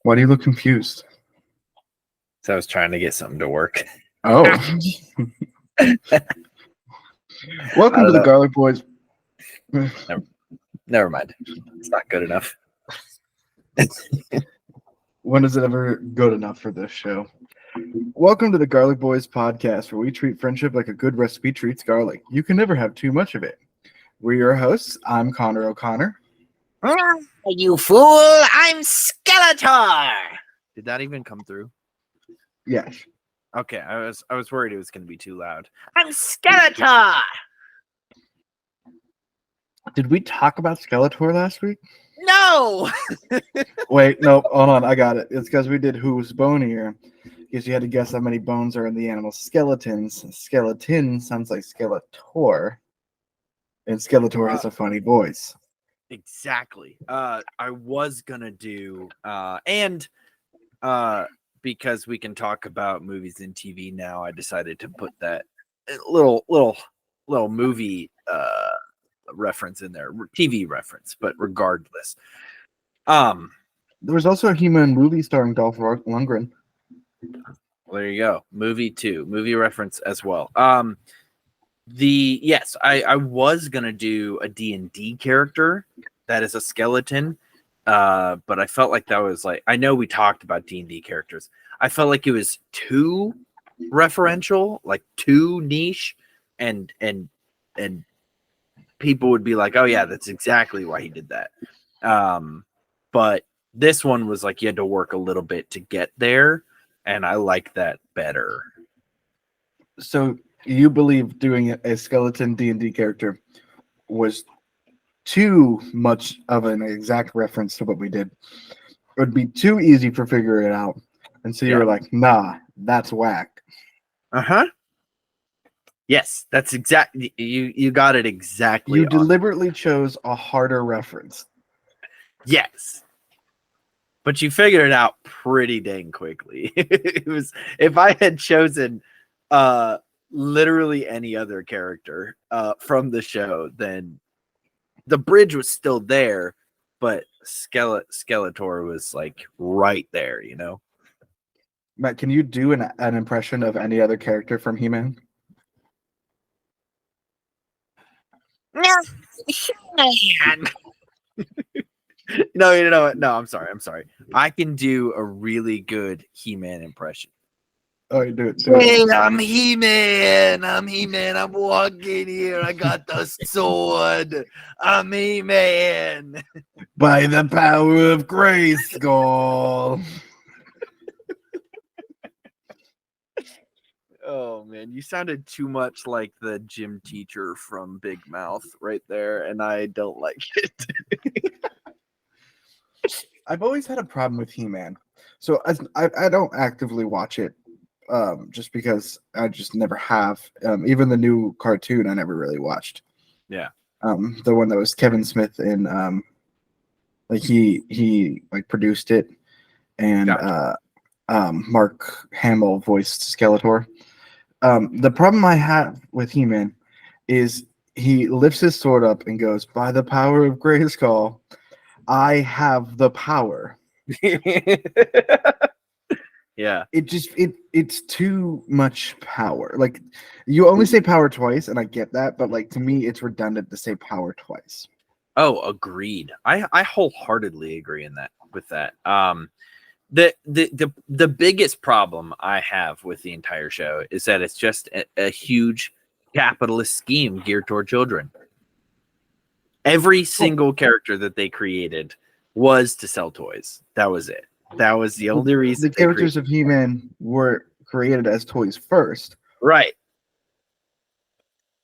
Why do you look confused? So I was trying to get something to work. Oh. Welcome to the know. Garlic Boys. Never mind. It's not good enough. When is it ever good enough for this show? Welcome to the Garlic Boys podcast, where we treat friendship like a good recipe treats garlic. You can never have too much of it. We're your hosts. I'm Connor O'Connor. You fool! I'm Skeletor. Did that even come through? Yes. Okay, I was worried it was going to be too loud. I'm Skeletor. Did we talk about Skeletor last week? No. Wait, no, hold on. I got it. It's because we did Who's Bonier. Because you had to guess how many bones are in the animal skeletons. Skeleton sounds like Skeletor. And Skeletor has a funny voice. Exactly. I was gonna do because we can talk about movies and TV now, I decided to put that little movie reference in there, TV reference, but regardless. There was also a He-Man movie starring Dolph Lundgren. Well, there you go. Movie reference as well. I was gonna do a D&D character that is a skeleton, but I felt like that was like, I know we talked about D&D characters. I felt like it was too referential, like too niche, and people would be like, oh yeah, that's exactly why he did that. But this one was like you had to work a little bit to get there, and I like that better. So you believe doing a skeleton D&D character was too much of an exact reference to what we did? It would be too easy for figuring it out. And so you were like, nah, that's whack. Uh-huh. Yes, that's exactly, you got it exactly. You deliberately chose a harder reference. Yes. But you figured it out pretty dang quickly. It was, if I had chosen literally any other character from the show, then the bridge was still there, but Skeletor was like right there, you know? Matt, can you do an impression of any other character from He-Man? No, no, you know what? No, I'm sorry. I can do a really good He-Man impression. Oh, you do it. Hey, I'm He-Man. I'm walking here. I got the sword. I'm He-Man. By the power of Grayskull. Oh man, you sounded too much like the gym teacher from Big Mouth right there, and I don't like it. I've always had a problem with He-Man. So I don't actively watch it, just because I just never have. Even the new cartoon I never really watched. Yeah. The one that was Kevin Smith in, like he like produced it, and Gotcha. Mark Hamill voiced Skeletor. The problem I have with He-Man is he lifts his sword up and goes, "By the power of Grayskull, I have the power." Yeah. It's too much power. Like, you only say power twice, and I get that, but like, to me, it's redundant to say power twice. Oh, agreed. I wholeheartedly agree with that. The biggest problem I have with the entire show is that it's just a huge capitalist scheme geared toward children. Every single character that they created was to sell toys. That was it. That was the only reason. The characters of He-Man were created as toys first. Right.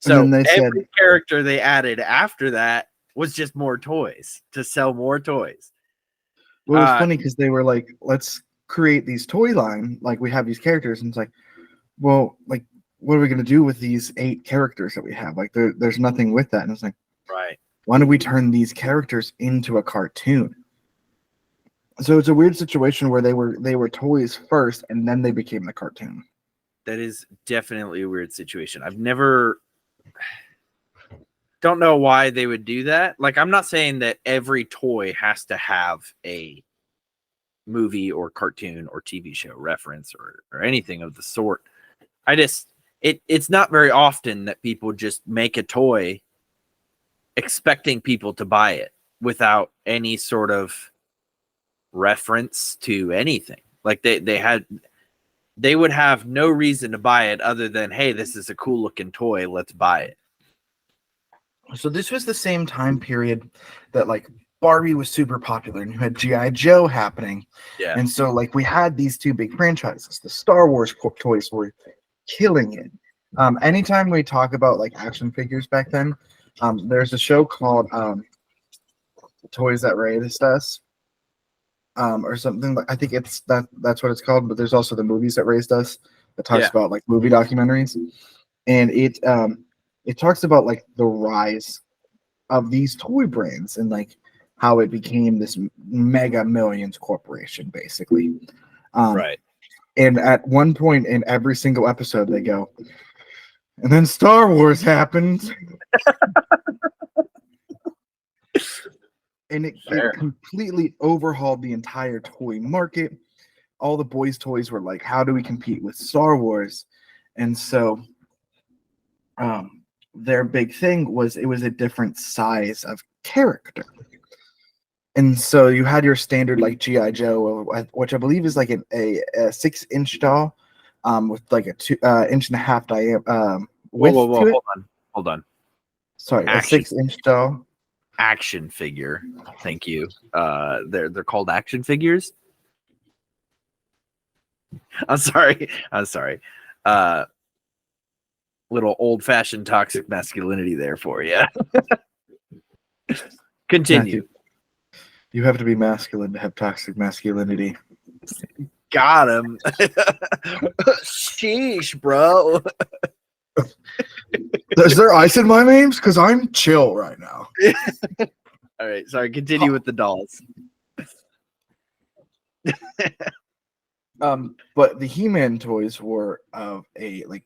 So every character they added after that was just more toys to sell more toys. Well, it was funny because they were like, let's create these toy line, like we have these characters, and it's like, well, like, what are we going to do with these 8 characters that we have? Like, there's nothing with that. And it's like, right, why don't we turn these characters into a cartoon? So it's a weird situation where they were toys first, and then they became the cartoon. That is definitely a weird situation. I've never, don't know why they would do that. Like, I'm not saying that every toy has to have a movie or cartoon or TV show reference or anything of the sort. It's not very often that people just make a toy expecting people to buy it without any sort of reference to anything. Like they would have no reason to buy it other than, hey, this is a cool looking toy, let's buy it. So this was the same time period that like Barbie was super popular, and you had G.I. Joe happening. Yeah. And so like we had these two big franchises. The Star Wars toys were killing it. Anytime we talk about like action figures back then, there's a show called Toys That Raised Us, or something. I think that's what it's called. But there's also the Movies That Raised Us that talks about like movie documentaries, and it talks about like the rise of these toy brands and like how it became this mega millions corporation, basically. Right. And at one point in every single episode, they go, and then Star Wars happened. And it completely overhauled the entire toy market. All the boys' toys were like, how do we compete with Star Wars? And so their big thing was it was a different size of character. And so you had your standard like G.I. Joe, which I believe is like a 6-inch doll with like a 2.5-inch diameter. Whoa, hold on. Sorry, a 6-inch doll. Action figure. Thank you. They're called action figures. I'm sorry. Little old-fashioned toxic masculinity there for you. Continue. Matthew, you have to be masculine to have toxic masculinity. Got him. Sheesh, bro. Is there ice in my veins? Because I'm chill right now. All right, sorry. Continue with the dolls. But the He-Man toys were of a like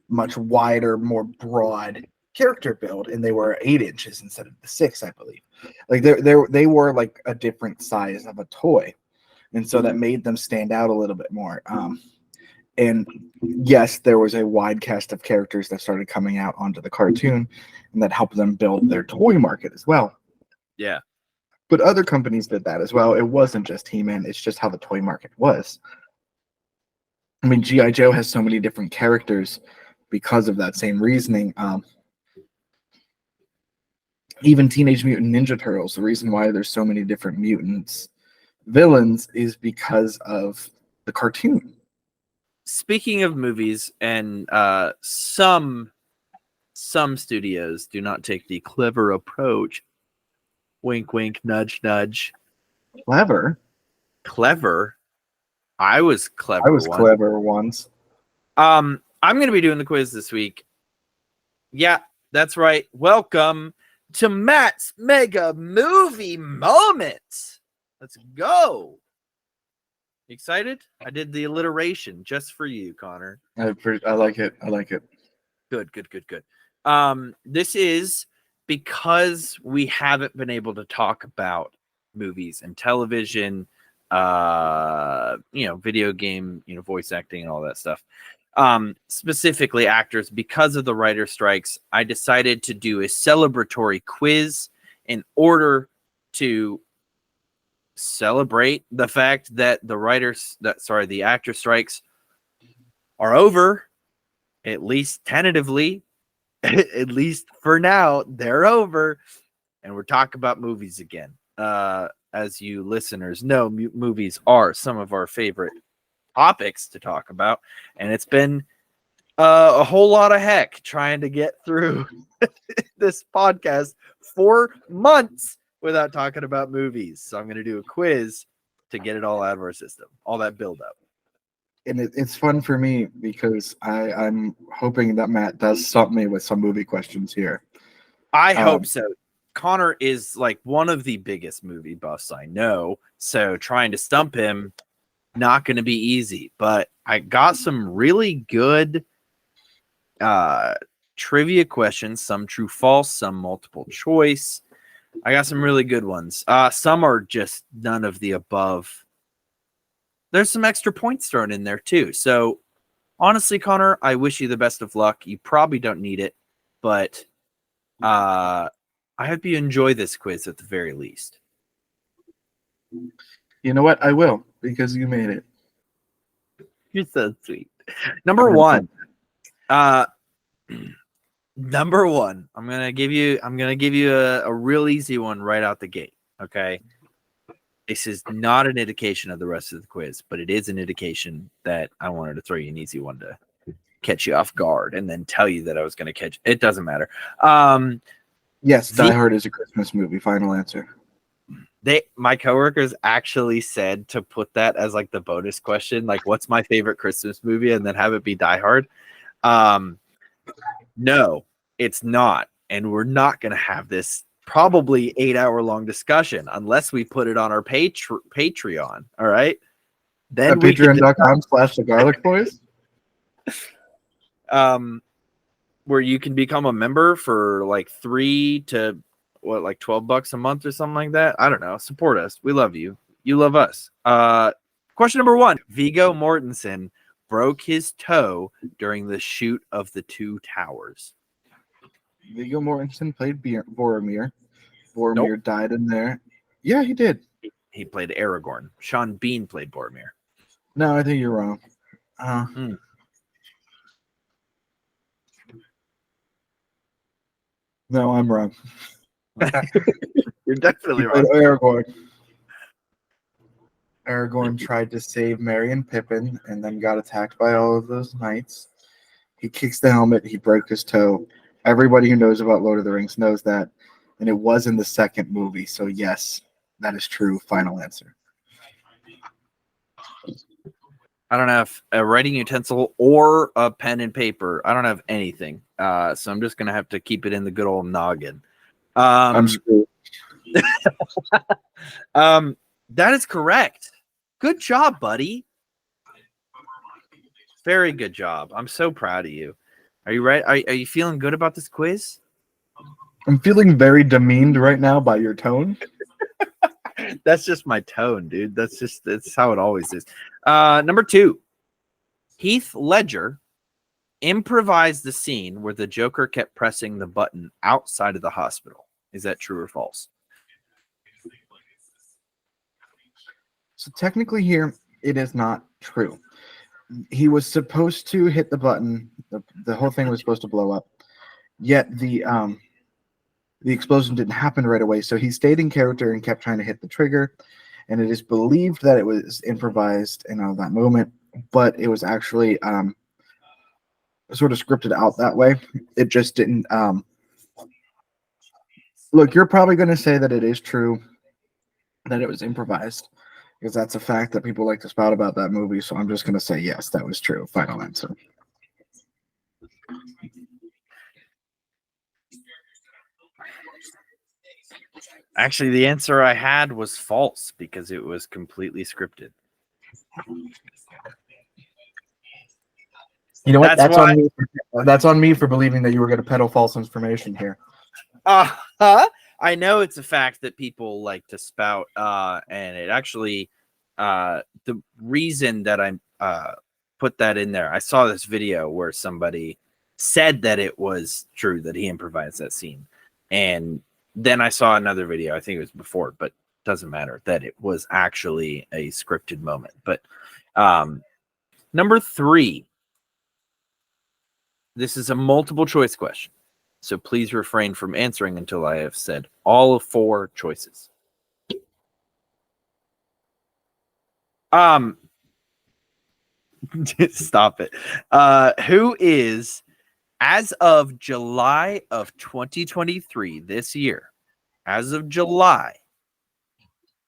much wider, more broad character build, and they were 8 inches instead of the 6, I believe. Like they were like a different size of a toy, and so that made them stand out a little bit more. And yes, there was a wide cast of characters that started coming out onto the cartoon, and that helped them build their toy market as well. Yeah. But other companies did that as well. It wasn't just He-Man. It's just how the toy market was. I mean, G.I. Joe has so many different characters because of that same reasoning. Even Teenage Mutant Ninja Turtles, the reason why there's so many different mutants villains is because of the cartoon. Speaking of movies, and some studios do not take the clever approach. Wink, wink, nudge, nudge. Clever. I was clever. Clever once. I'm going to be doing the quiz this week. Yeah, that's right. Welcome to Matt's Mega Movie Moment. Let's go. Excited? I did the alliteration just for you, Connor. I like it. I like it. Good. This is because we haven't been able to talk about movies and television, video game, voice acting and all that stuff. Specifically actors, because of the writer strikes, I decided to do a celebratory quiz in order to celebrate the fact that the actor strikes are over, at least tentatively. At least for now, they're over, and we're talking about movies again. As you listeners know, movies are some of our favorite topics to talk about, and it's been a whole lot of heck trying to get through this podcast for months without talking about movies. So I'm going to do a quiz to get it all out of our system, all that build up. And it's fun for me because I'm hoping that Matt does stump me with some movie questions here. I hope so. Connor is like one of the biggest movie buffs I know, so trying to stump him, not going to be easy. But I got some really good trivia questions, some true false, some multiple choice. I got some really good ones. Some are just none of the above there's some extra points thrown in there too. So honestly, Connor, I wish you the best of luck. You probably don't need it, but I hope you enjoy this quiz at the very least. You know what? I will, because you made it. You're so sweet. Number one. Number one. I'm gonna give you a real easy one right out the gate. Okay. This is not an indication of the rest of the quiz, but it is an indication that I wanted to throw you an easy one to catch you off guard and then tell you that I was going to catch. It doesn't matter. Yes, Die Hard is a Christmas movie. Final answer. My coworkers actually said to put that as like the bonus question, like what's my favorite Christmas movie, and then have it be Die Hard. No, it's not, and we're not going to have this probably 8-hour-long discussion unless we put it on our Patreon. All right, then Patreon.com/the Garlic Boys. Where you can become a member for like $3 to like $12 a month or something like that. I don't know. Support us. We love you. You love us. Question number one: Viggo Mortensen broke his toe during the shoot of The Two Towers. Viggo Mortensen played Boromir. Boromir died in there. Yeah, he did. He played Aragorn. Sean Bean played Boromir. No, I think you're wrong. No, I'm wrong. You're definitely wrong. Aragorn tried to save Merry and Pippin and then got attacked by all of those knights. He kicks the helmet. He broke his toe. Everybody who knows about Lord of the Rings knows that. And it was in the second movie. So, yes, that is true. Final answer. I don't have a writing utensil or a pen and paper. I don't have anything. So I'm just going to have to keep it in the good old noggin. I'm screwed. That is correct. Good job, buddy. Very good job. I'm so proud of you. Are you right? Are you feeling good about this quiz? I'm feeling very demeaned right now by your tone. That's just my tone, dude. That's how it always is. Number two, Heath Ledger improvised the scene where the Joker kept pressing the button outside of the hospital. Is that true or false? So technically here, it is not true. He was supposed to hit the button. The whole thing was supposed to blow up. Yet the explosion didn't happen right away. So he stayed in character and kept trying to hit the trigger. And it is believed that it was improvised in that moment, but it was actually sort of scripted out that way. It just didn't. Look, you're probably going to say that it is true that it was improvised, because that's a fact that people like to spout about that movie. So I'm just going to say, yes, that was true. Final answer. Actually, the answer I had was false because it was completely scripted. You know what? That's on me for believing that you were going to peddle false information here. I know it's a fact that people like to spout, and it actually, the reason that I put that in there, I saw this video where somebody said that it was true that he improvised that scene, and then I saw another video, I think it was before, but doesn't matter, that it was actually a scripted moment. But number three, this is a multiple choice question, so please refrain from answering until I have said all 4 choices. Stop it. Who is, as of July of 2023, this year, as of July,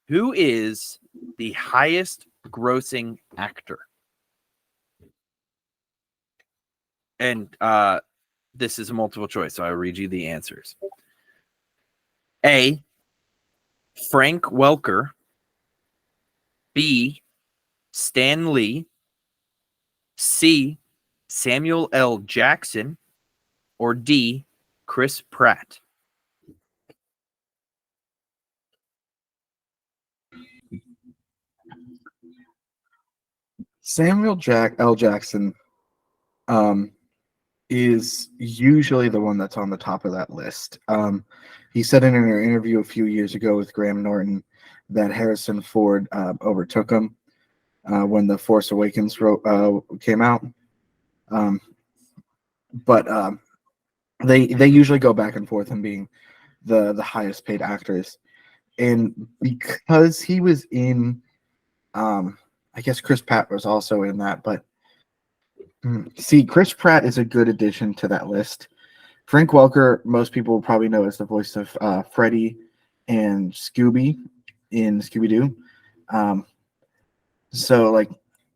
who is the highest grossing actor? And this is a multiple choice, so I'll read you the answers. A, Frank Welker. B, Stan Lee. C, Samuel L. Jackson. Or D, Chris Pratt. L. Jackson is usually the one that's on the top of that list. He said in an interview a few years ago with Graham Norton that Harrison Ford overtook him when The Force Awakens came out. But they usually go back and forth in being the highest paid actors. And because he was in, I guess Chris Pratt was also in that, but see, Chris Pratt is a good addition to that list. Frank Welker, most people will probably know as the voice of Freddy and Scooby in Scooby-Doo. So, like,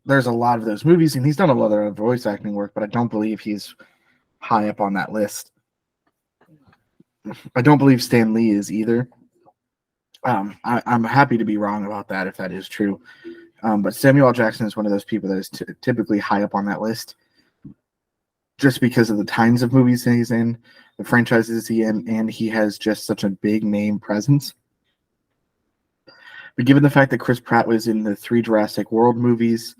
there's a lot of those movies, and he's done a lot of other voice acting work, but I don't believe he's high up on that list. I don't believe Stan Lee is either. I'm happy to be wrong about that if that is true. But Samuel L. Jackson is one of those people that is typically high up on that list just because of the kinds of movies that he's in, the franchises he's in, and he has just such a big name presence. But given the fact that Chris Pratt was in the 3 Jurassic World movies,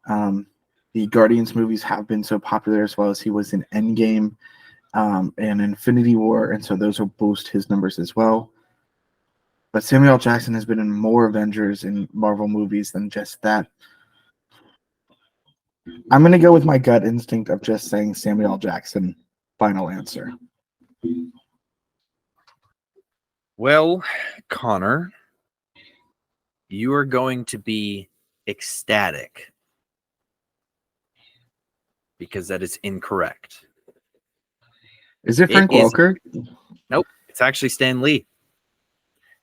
the Guardians movies have been so popular, as well as he was in Endgame and Infinity War, and so those will boost his numbers as well. But Samuel L. Jackson has been in more Avengers and Marvel movies than just that. I'm going to go with my gut instinct of just saying Samuel L. Jackson. Final answer. Well, Connor, you are going to be ecstatic because that is incorrect. Is it Frank Welker? Nope, it's actually Stan Lee.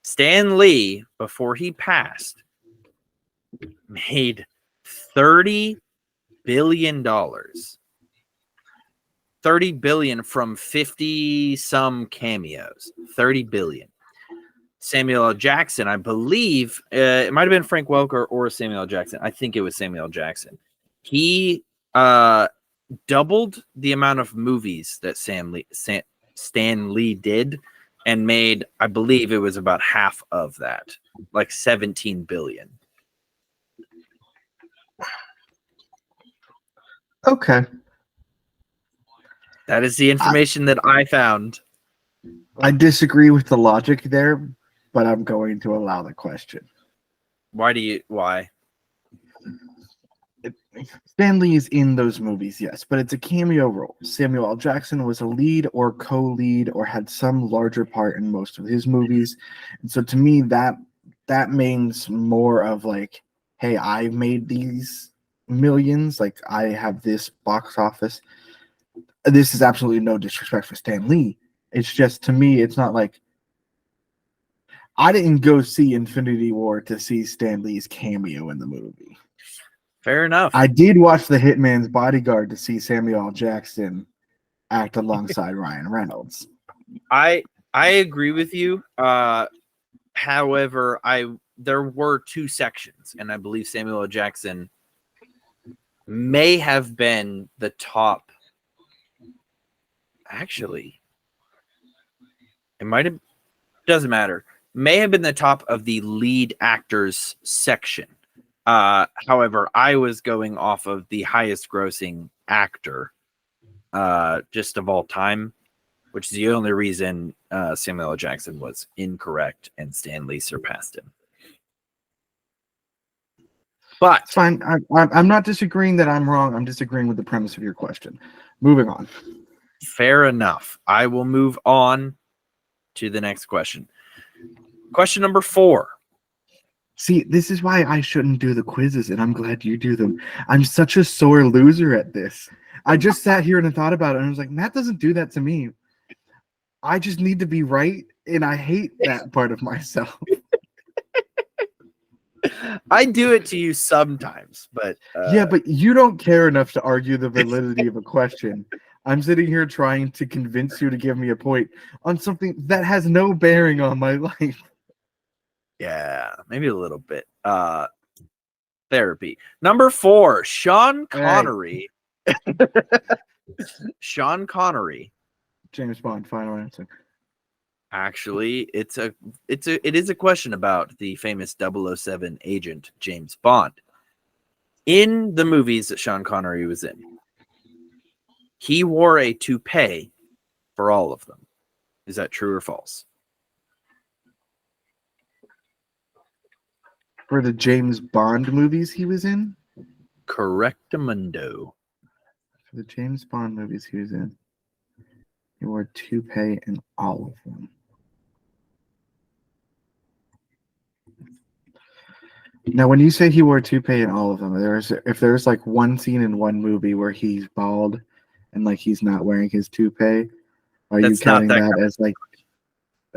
Stan Lee, before he passed, made $30 billion. $30 billion from 50 some cameos. $30 billion. Samuel L. Jackson, I believe, it might have been Frank Welker or Samuel L. Jackson. I think it was Samuel L. Jackson. He doubled the amount of movies that Stan Lee did and made, I believe it was about half of that, like 17 billion. Okay. That is the information that I found. I disagree with the logic there, but I'm going to allow the question. Why? Stan Lee is in those movies, yes, but it's a cameo role. Samuel L. Jackson was a lead or co-lead or had some larger part in most of his movies. And so to me, that means more of like, hey, I made these millions, like I have this box office. This is absolutely no disrespect for Stan Lee. It's just, to me, it's not like I didn't go see Infinity War to see Stan Lee's cameo in the movie. Fair enough. I did watch The Hitman's Bodyguard to see Samuel L. Jackson act alongside Ryan Reynolds. I agree with you. However, there were 2 sections, and I believe Samuel L. Jackson may have been the top. Actually, it might have, doesn't matter. May have been the top of the lead actors section. However, I was going off of the highest grossing actor just of all time, which is the only reason Samuel L. Jackson was incorrect and Stan Lee surpassed him. But it's fine. I'm not disagreeing that I'm wrong. I'm disagreeing with the premise of your question. Moving on. Fair enough. I will move on to the next question. Question number 4. See, this is why I shouldn't do the quizzes, and I'm glad you do them. I'm such a sore loser at this. I just sat here and thought about it, and I was like, Matt doesn't do that to me. I just need to be right, and I hate that part of myself. I do it to you sometimes, but yeah, but you don't care enough to argue the validity of a question. I'm sitting here trying to convince you to give me a point on something that has no bearing on my life. Yeah, maybe a little bit. Therapy. Number 4, Sean Connery. Hey. Sean Connery. James Bond, final answer. Actually, it is a question about the famous 007 agent James Bond. In the movies that Sean Connery was in, he wore a toupee for all of them. Is that true or false? For the James Bond movies he was in? Correctamundo. For the James Bond movies he was in, he wore a toupee in all of them. Now, when you say he wore a toupee in all of them, if there's like one scene in one movie where he's bald and like he's not wearing his toupee, are you That's not counting that that as like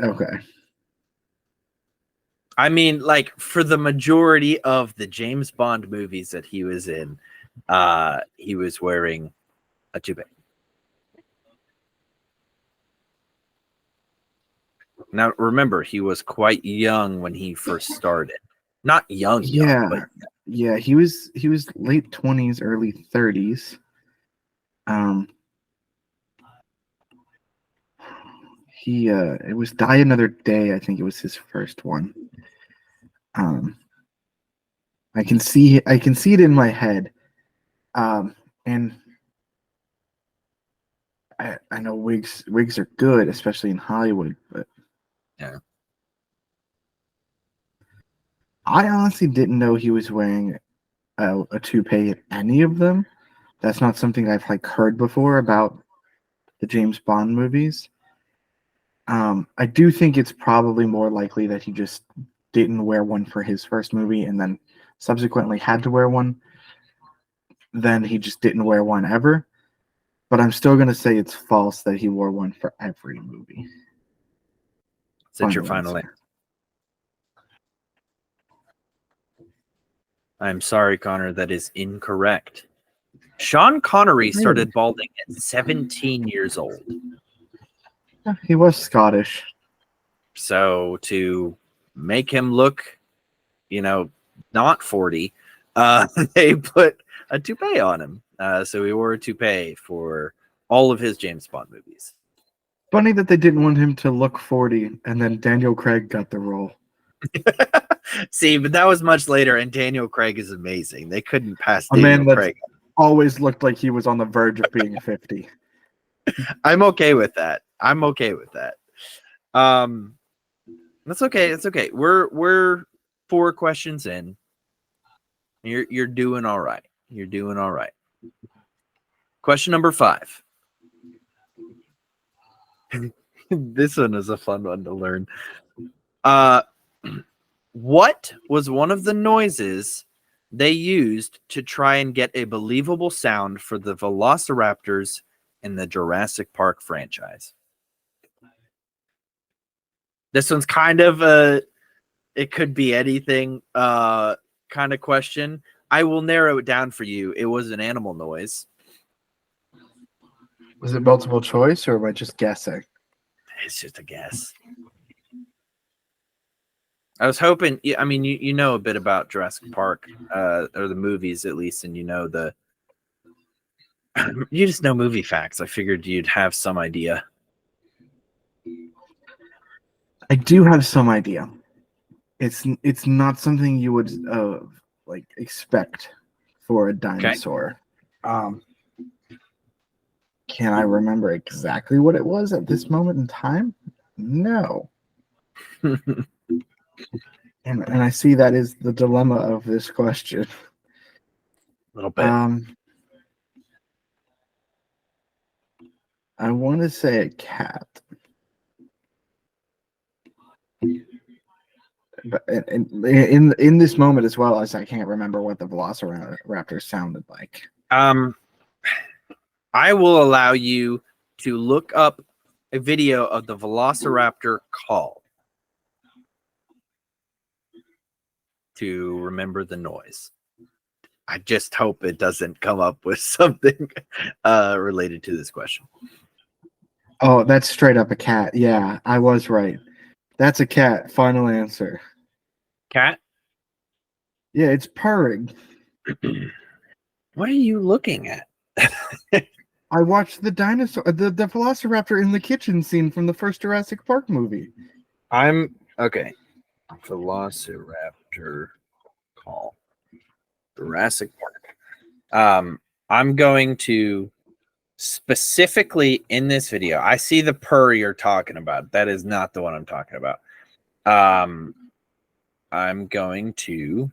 okay? I mean, like for the majority of the James Bond movies that he was in, he was wearing a toupee. Now, remember, he was quite young when he first started. Not young, but yeah, he was late 20s, early 30s. It was Die Another Day, I think it was his first one. I can see it in my head. And I know wigs are good, especially in Hollywood, but yeah. I honestly didn't know he was wearing a toupee in any of them. That's not something I've like heard before about the James Bond movies. I do think it's probably more likely that he just didn't wear one for his first movie and then subsequently had to wear one. Then he just didn't wear one ever. But I'm still going to say it's false that he wore one for every movie. Is that your final answer? I'm sorry, Connor. That is incorrect. Sean Connery started balding at 17 years old. He was Scottish. So to make him look, not 40, they put a toupee on him. So he wore a toupee for all of his James Bond movies. Funny that they didn't want him to look 40, and then Daniel Craig got the role. See, but that was much later, and Daniel Craig is amazing. They couldn't pass Daniel Craig. Always looked like he was on the verge of being 50. I'm okay with that. That's okay. It's okay. We're 4 questions in. You're doing all right. You're doing all right. Question number 5. This one is a fun one to learn. What was one of the noises they used to try and get a believable sound for the velociraptors in the Jurassic Park franchise? This one's kind of it could be anything kind of question. I will narrow it down for you. It was an animal noise. Was it multiple choice, or am I just guessing? It's just a guess. I was hoping. I mean, you know a bit about Jurassic Park, or the movies at least, and you know you just know movie facts. I figured you'd have some idea. I do have some idea. It's not something you would like expect for a dinosaur. Okay. Can I remember exactly what it was at this moment in time? No. And I see that is the dilemma of this question. A little bit. I want to say a cat. But in this moment as well, as I can't remember what the velociraptor sounded like. I will allow you to look up a video of the velociraptor call to remember the noise. I just hope it doesn't come up with something related to this question. Oh, that's straight up a cat. Yeah, I was right. That's a cat. Final answer. Cat? Yeah, it's purring. What are you looking at? I watched the velociraptor in the kitchen scene from the first Jurassic Park movie. I'm okay. Velociraptor call. Jurassic Park. I'm going to specifically in this video. I see the purr you're talking about. That is not the one I'm talking about. I'm going to.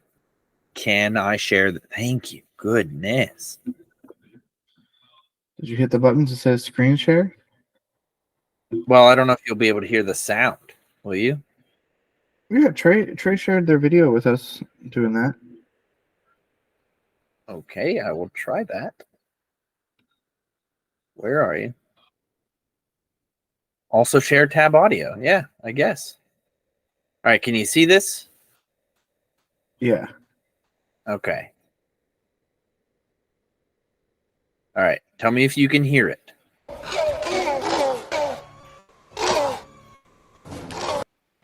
Can I share the? Thank you. Goodness. Did you hit the buttons that says screen share? Well, I don't know if you'll be able to hear the sound. Will you? Yeah, Trey shared their video with us doing that. Okay, I will try that. Where are you? Also share tab audio. Yeah, I guess. All right, can you see this? Yeah. Okay. All right, tell me if you can hear it.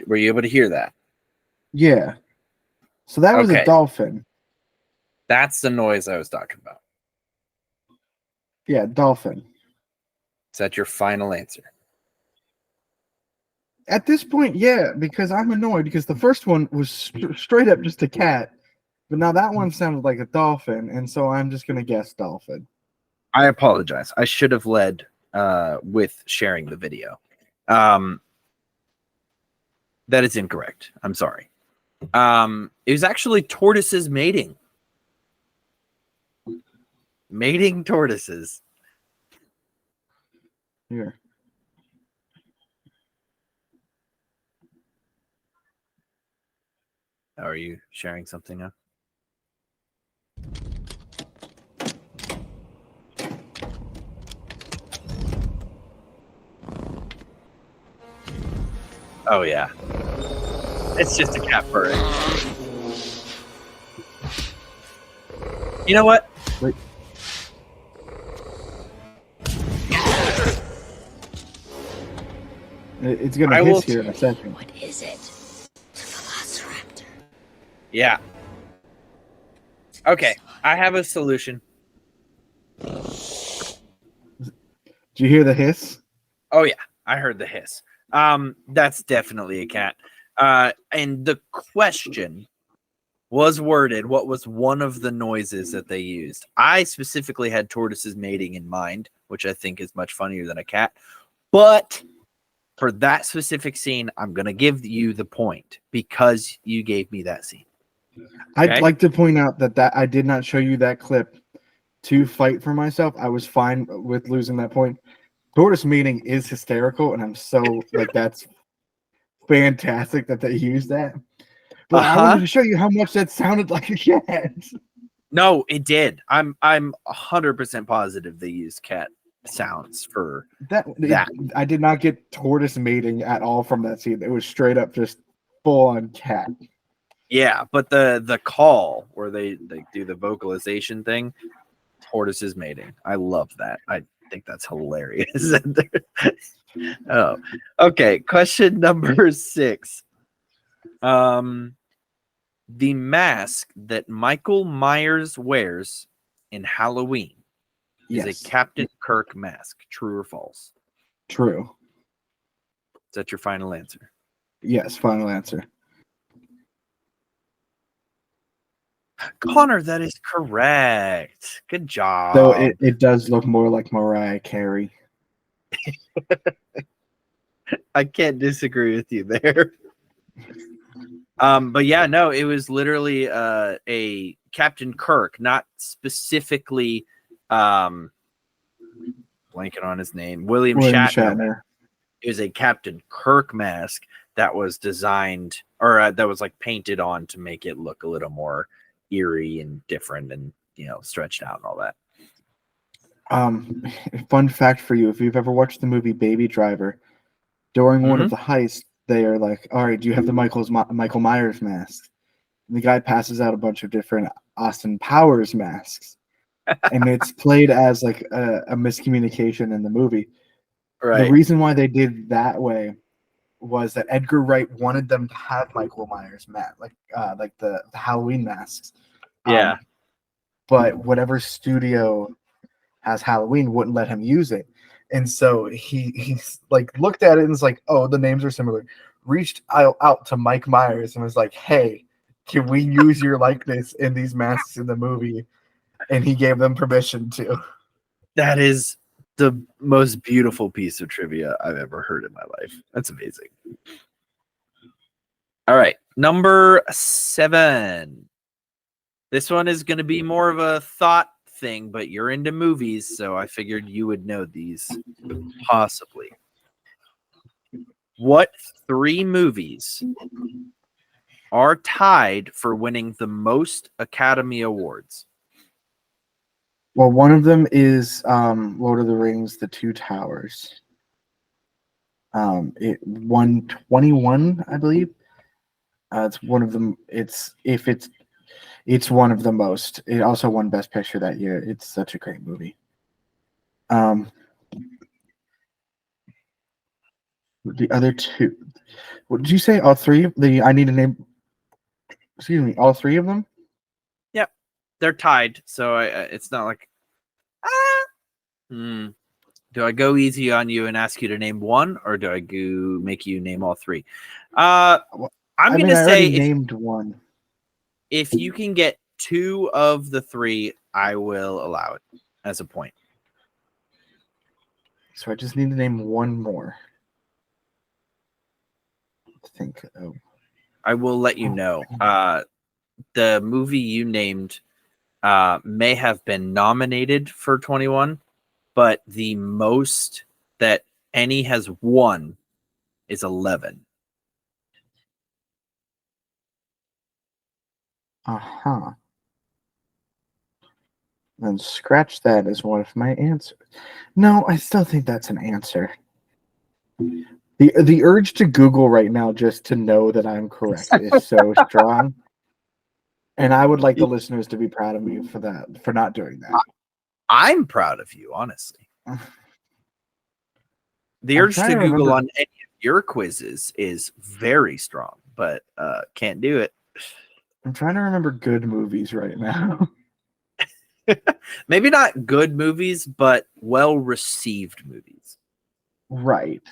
Were you able to hear that? Yeah. So that was a Okay. dolphin. That's the noise I was talking about. Yeah, dolphin. Is that your final answer? At this point, yeah, because I'm annoyed because the first one was straight up just a cat, but now that one sounded like a dolphin, and so I'm just gonna guess dolphin. I apologize. I should have led with sharing the video. That is incorrect. I'm sorry. It was actually tortoises mating. Mating tortoises. Here. Are you sharing something now? Oh, yeah. It's just a cat purring. You know what? Wait. It's gonna hiss here in a second. What is it? The Velociraptor. Yeah. Okay, I have a solution. Did you hear the hiss? Oh, yeah, I heard the hiss. That's definitely a cat. And the question was worded, what was one of the noises that they used? I specifically had tortoises mating in mind, which I think is much funnier than a cat. But for that specific scene, I'm going to give you the point because you gave me that scene. Okay? I'd like to point out that I did not show you that clip to fight for myself. I was fine with losing that point. Tortoise mating is hysterical, and I'm so like that's fantastic that they used that. But I wanted to show you how much that sounded like a cat. No, it did. I'm 100% positive they used cat sounds for that. I did not get tortoise mating at all from that scene. It was straight up just full on cat. Yeah, but the call where they do the vocalization thing, tortoises mating. I love that. I think that's hilarious. Oh, okay. Question number 6. The mask that Michael Myers wears in Halloween is a Captain Kirk mask. True or false? True. Is that your final answer? Yes, final answer. Connor, that is correct. Good job. Though it does look more like Mariah Carey. I can't disagree with you there. But yeah, no, it was literally a Captain Kirk, not specifically blanking on his name, William Shatner. It was a Captain Kirk mask that was designed or that was like painted on to make it look a little more eerie and different and stretched out and all that. Fun fact for you, if you've ever watched the movie Baby Driver, during one of the heists, they are like, all right, do you have the Michael Myers mask? And the guy passes out a bunch of different Austin Powers masks. And it's played as like a miscommunication in the movie. Right. The reason why they did that way was that Edgar Wright wanted them to have Michael Myers mask, like the Halloween masks. Yeah. But whatever studio has Halloween wouldn't let him use it. And so he's like looked at it and was like, oh, the names are similar. Reached out to Mike Myers and was like, hey, can we use your likeness in these masks in the movie? and he gave them permission to. That is the most beautiful piece of trivia I've ever heard in my life. That's amazing. All right, number 7. This one is going to be more of a thought thing, but you're into movies, so I figured you would know these possibly. What 3 movies are tied for winning the most Academy Awards? Well, one of them is Lord of the Rings: The Two Towers. It won 21, I believe. It's one of them. It's one of the most. It also won Best Picture that year. It's such a great movie. The other 2. What did you say? All 3? I need to name. Excuse me. All 3 of them. Yep, they're tied, so it's not like. Do I go easy on you and ask you to name one, or do I make you name all 3? I'm going to say named one. If you can get 2 of the 3, I will allow it as a point. So I just need to name one more. Think of. I will let you know. The movie you named may have been nominated for 21, but the most that any has won is 11. Then scratch that as one of my answers. No, I still think that's an answer. The urge to Google right now just to know that I'm correct is so strong. And I would like the listeners to be proud of me for that, for not doing that. I'm proud of you, honestly. The urge to Google on any of your quizzes is very strong, but can't do it. I'm trying to remember good movies right now. Maybe not good movies, but well-received movies. Right.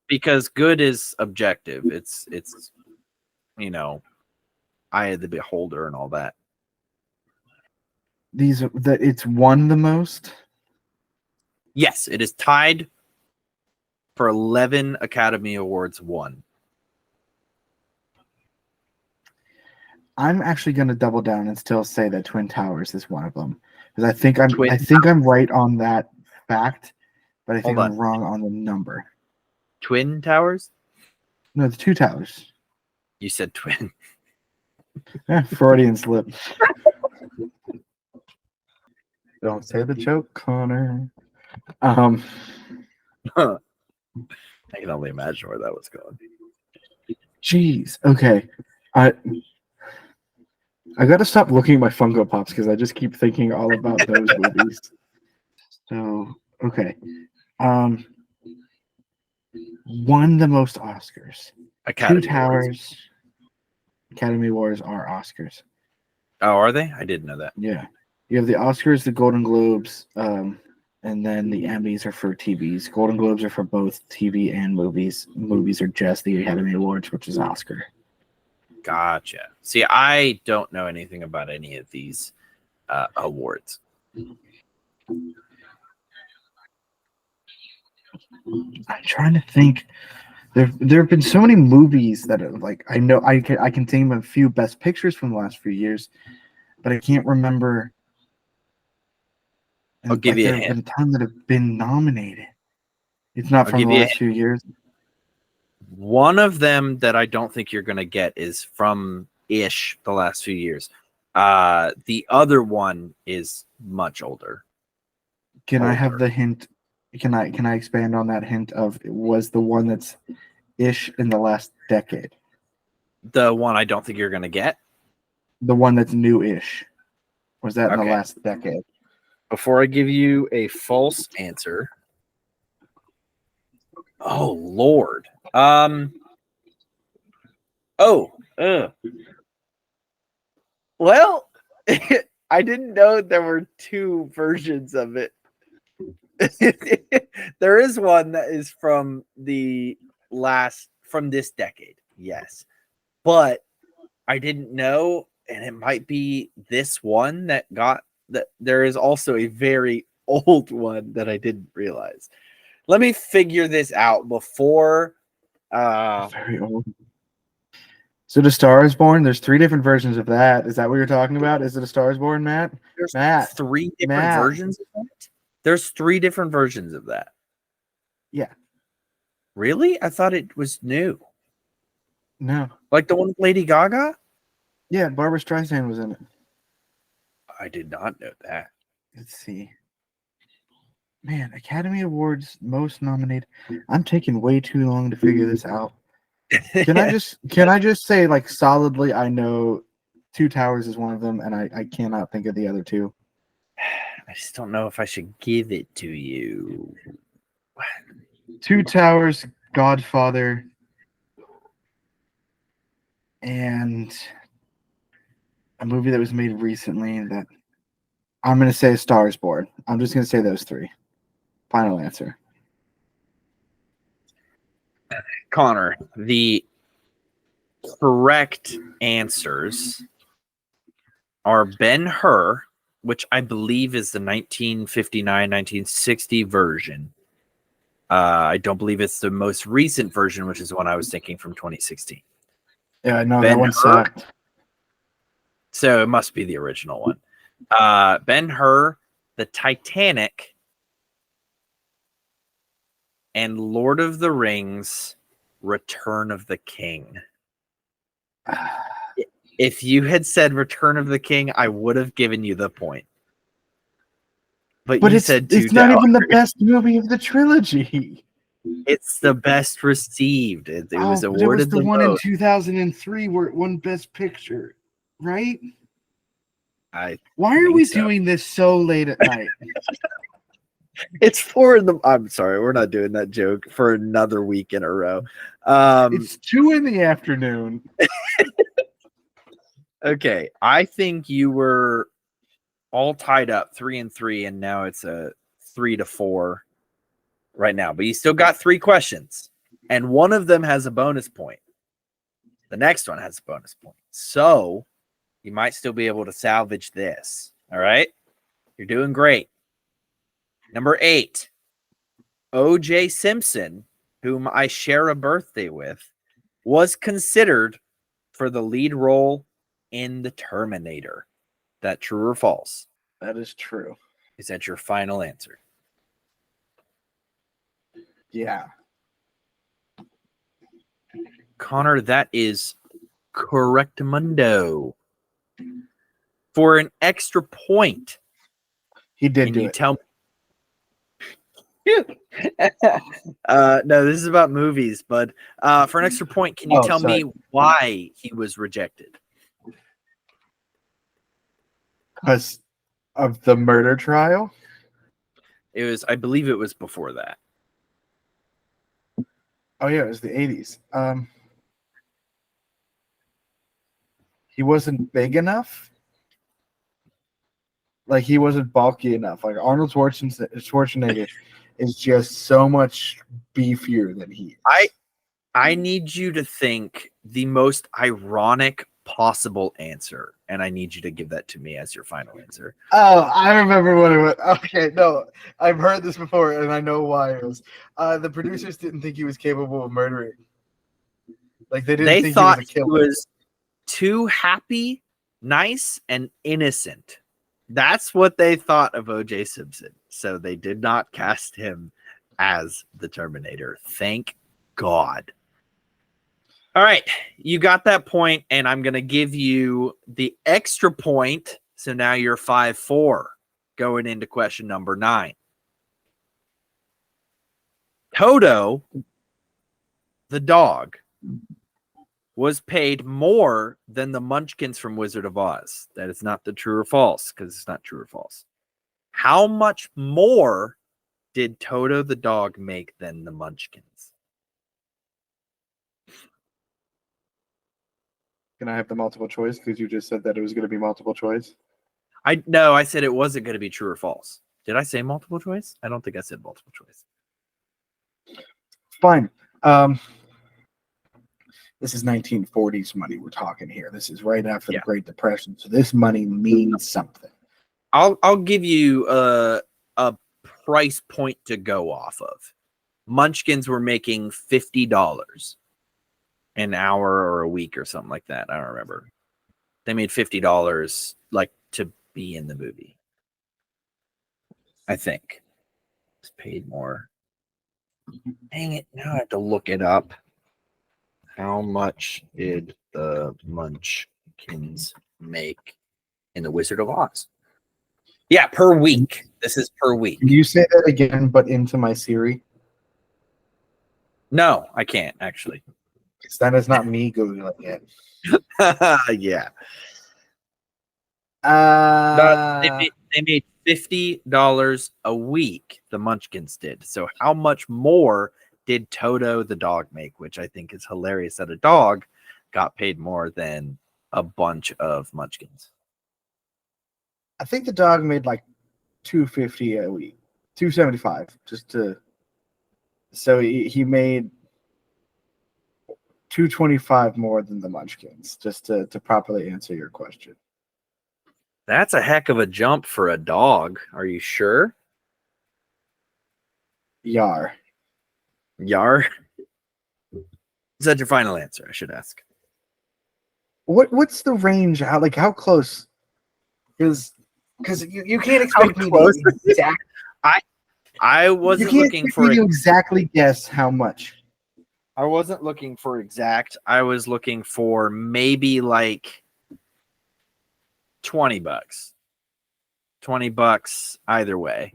Because good is objective. It's eye of the beholder and all that. It's won the most? Yes, it is tied for 11 Academy Awards won. I'm actually going to double down and still say that Twin Towers is one of them, because I think I'm right on that fact, but I think I'm wrong on the number. Twin Towers? No, the Two Towers. You said twin. Freudian slip. Don't say the joke, Connor. I can only imagine where that was going. Jeez. Okay. I got to stop looking at my Funko Pops because I just keep thinking all about those movies. So, okay. Won the most Oscars. Academy Two Towers. Academy Awards are Oscars. Oh, are they? I didn't know that. Yeah. You have the Oscars, the Golden Globes, and then the Emmys are for TVs. Golden Globes are for both TV and movies. Movies are just the Academy Awards, which is Oscar. Gotcha. See, I don't know anything about any of these awards. I'm trying to think. There have been so many movies that are like I know I can think of a few Best Pictures from the last few years, but I can't remember. I'll give you a hint. There have been a ton that have been nominated. It's not from the last few years. One of them that I don't think you're going to get is from the last few years. The other one is much older. Can I have the hint? Can I expand on that hint of it was the one that's ish in the last decade? The one I don't think you're going to get? The one that's new-ish. Was that in the last decade? Before I give you a false answer. Oh, Lord. Well, I didn't know there were two versions of it. There is one that is from this decade, yes. But I didn't know, and it might be this one that got there is also a very old one that I didn't realize. Let me figure this out before. Very old. So the Star is Born. There's 3 different versions of that. Is that what you're talking about? Is it a Star is Born, Matt? There's Matt. 3 different Matt. versions of that. There's 3 different versions of that. Yeah. Really? I thought it was new. No. Like the one with Lady Gaga? Yeah, Barbara Streisand was in it. I did not know that. Let's see. Man, Academy Awards most nominated. I'm taking way too long to figure this out. Can I just say, like, solidly, I know Two Towers is one of them, and I cannot think of the other 2. I just don't know if I should give it to you. Two Towers, Godfather, and a movie that was made recently that I'm going to say Star is Born. I'm just going to say those 3. Final answer. Connor, the correct answers are Ben-Hur, which I believe is the 1959-1960 version. I don't believe it's the most recent version, which is the one I was thinking from 2016. Yeah, no, that Ben-Hur. one sucked. So it must be the original one. Ben-Hur, The Titanic, and Lord of the Rings, Return of the King. If you had said Return of the King, I would have given you the point. But you said it's not even the best movie of the trilogy. It's the best received. It was awarded there was the one most. in 2003 where it won Best Picture, right? Why are we doing this so late at night? It's for the. I'm sorry, we're not doing that joke for another week in a row. It's 2 in the afternoon. Okay, I think you were all tied up 3-3, and now it's a 3-4 right now. But you still got 3 questions, and one of them has a bonus point. The next one has a bonus point, so you might still be able to salvage this. All right, you're doing great. Number 8, O.J. Simpson, whom I share a birthday with, was considered for the lead role in The Terminator. That true or false? That is true. Is that your final answer? Yeah. Connor, that is correctamundo. For an extra point, He did can do you it. tell me? No, this is about movies, but for an extra point, can you tell me why he was rejected? Because of the murder trial? I believe it was before that. Oh, yeah, it was the 80s. He wasn't big enough. Like, he wasn't bulky enough. Like, Arnold Schwarzenegger is just so much beefier than he is. I need you to think the most ironic possible answer, and I need you to give that to me as your final answer. Oh, I remember what it was. Okay, no, I've heard this before, and I know why it was. The producers didn't think he was capable of murdering. Like, they didn't think thought he was a killer. He was too happy, nice, and innocent. That's what they thought of O.J. Simpson. So they did not cast him as the Terminator. Thank God. All right, you got that point, and I'm going to give you the extra point. So now you're 5-4 going into question number 9. Toto, the dog, was paid more than the Munchkins from Wizard of Oz. That is not the true or false, because it's not true or false. How much more did Toto the dog make than the Munchkins? Can I have the multiple choice? Because you just said that it was going to be multiple choice. I said it wasn't going to be true or false. Did I say multiple choice? I don't think I said multiple choice. Fine. This is 1940s money we're talking here. This is right after the Great Depression. So this money means something. I'll give you a price point to go off of. Munchkins were making $50 an hour or a week or something like that. I don't remember. They made $50 like to be in the movie. I think it's paid more. Dang it! Now I have to look it up. How much did the Munchkins make in The Wizard of Oz? Yeah, per week. This is per week. Can you say that again, but into my Siri? No, I can't actually. Because that is not me Googling it. Yeah. They made $50 a week, the Munchkins did. So how much more did Toto the dog make? Which I think is hilarious that a dog got paid more than a bunch of Munchkins. I think the dog made like $250 a week, $275 just to. So he made $225 more than the Munchkins, just to properly answer your question. That's a heck of a jump for a dog. Are you sure? Yar. Yar? Is that your final answer? I should ask. What's the range? How close? Because you can't expect me close? to exact. I wasn't looking for me to exactly guess how much. I wasn't looking for exact. I was looking for maybe like $20. $20 either way.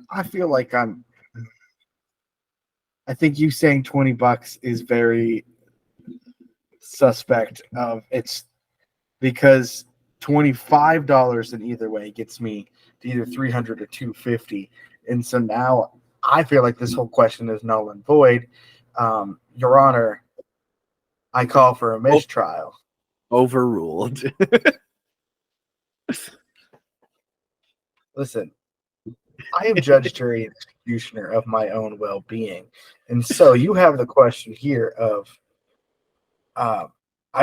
I feel like I think you saying $20 is very suspect of it's because $25 in either way gets me to either 300 or 250. And so now I feel like this whole question is null and void. Your Honor, I call for a mistrial. Overruled. Listen, I am judge, jury, and executioner of my own well-being. And so you have the question here of I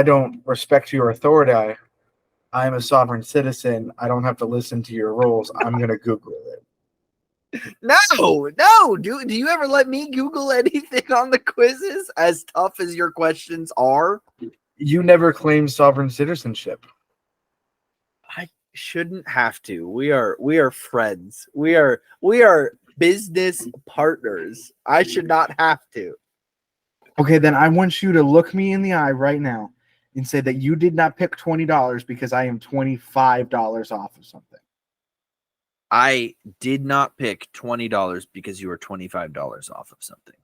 don't respect your authority. I am a sovereign citizen. I don't have to listen to your rules. I'm going to Google it. No. Do you ever let me Google anything on the quizzes as tough as your questions are? You never claimed sovereign citizenship. I shouldn't have to. We are friends. We are business partners. I should not have to. Okay, then I want you to look me in the eye right now and say that you did not pick $20 because I am $25 off of something. I did not pick $20 because you were $25 off of something.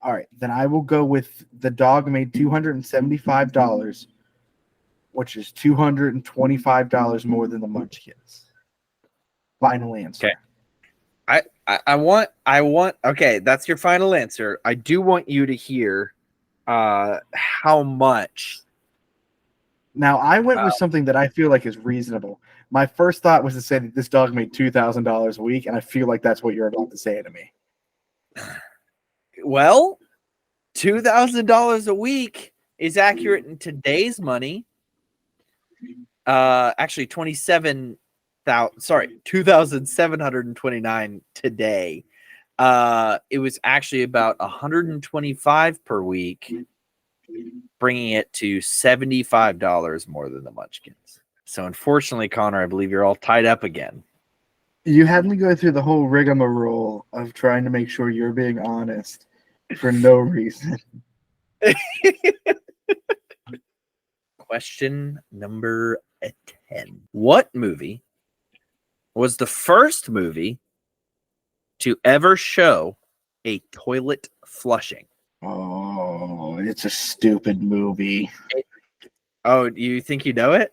All right, then I will go with the dog made $275, which is $225 more than the Munchkins. Final answer. Okay. I want okay, that's your final answer. I do want you to hear how much. Now I went with something that I feel like is reasonable. My first thought was to say that this dog made $2,000 a week, and I feel like that's what you're about to say to me. Well, $2,000 a week is accurate in today's money. Actually, 2,729 today. It was actually about 125 per week, bringing it to $75 more than the Munchkins. So unfortunately, Connor, I believe you're all tied up again. You had me go through the whole rigmarole of trying to make sure you're being honest for no reason. Question number 10. What movie was the first movie to ever show a toilet flushing? Oh, it's a stupid movie. Oh, you think you know it?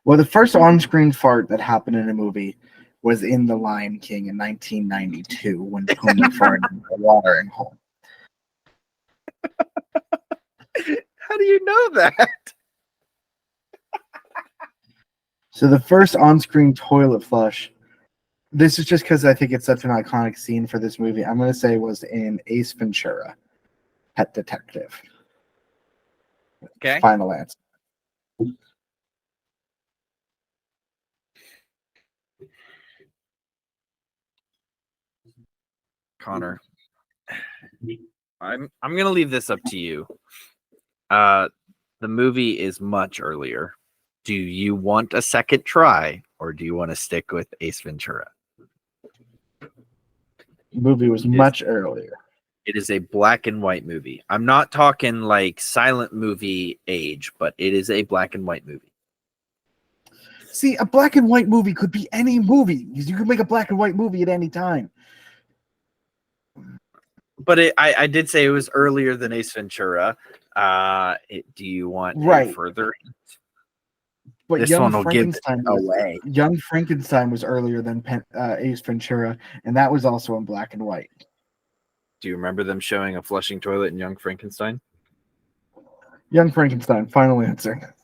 Well, the first on-screen fart that happened in a movie was in The Lion King in 1992 when Pumbaa farted in the watering hole. How do you know that? So the first on-screen toilet flush, this is just because I think it's such an iconic scene for this movie. I'm going to say was in Ace Ventura, Pet Detective. Okay. Final answer. Connor, I'm gonna leave this up to you. The movie is much earlier. Do you want a second try, or do you want to stick with Ace Ventura? Movie was much earlier. It is a black and white movie. I'm not talking like silent movie age, but it is a black and white movie. See, a black and white movie could be any movie. You could make a black and white movie at any time. But I did say it was earlier than Ace Ventura. Do you want a further? But This Young one will give it Frankenstein away. Young Frankenstein was earlier than Ace Ventura, and that was also in black and white. Do you remember them showing a flushing toilet in Young Frankenstein? Young Frankenstein, final answer.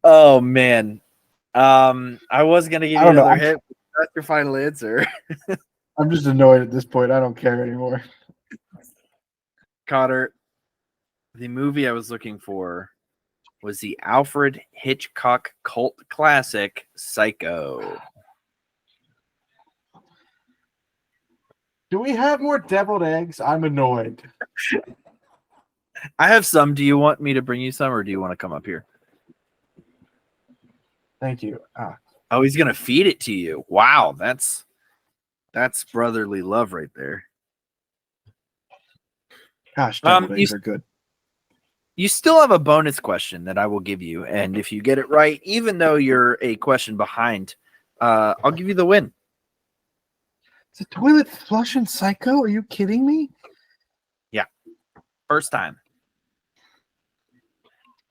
Oh man. I was gonna give you another hit. That's your final answer. I'm just annoyed at this point. I don't care anymore. Cotter, the movie I was looking for was the Alfred Hitchcock cult classic Psycho. Do we have more deviled eggs? I'm annoyed. I have some. Do you want me to bring you some, or do you want to come up here? Thank you. Oh, he's gonna feed it to you. Wow, that's brotherly love right there. Gosh, deviled eggs are good. You still have a bonus question that I will give you, and if you get it right, even though you're a question behind, I'll give you the win. Is the toilet flushing Psycho? Are you kidding me? Yeah, first time.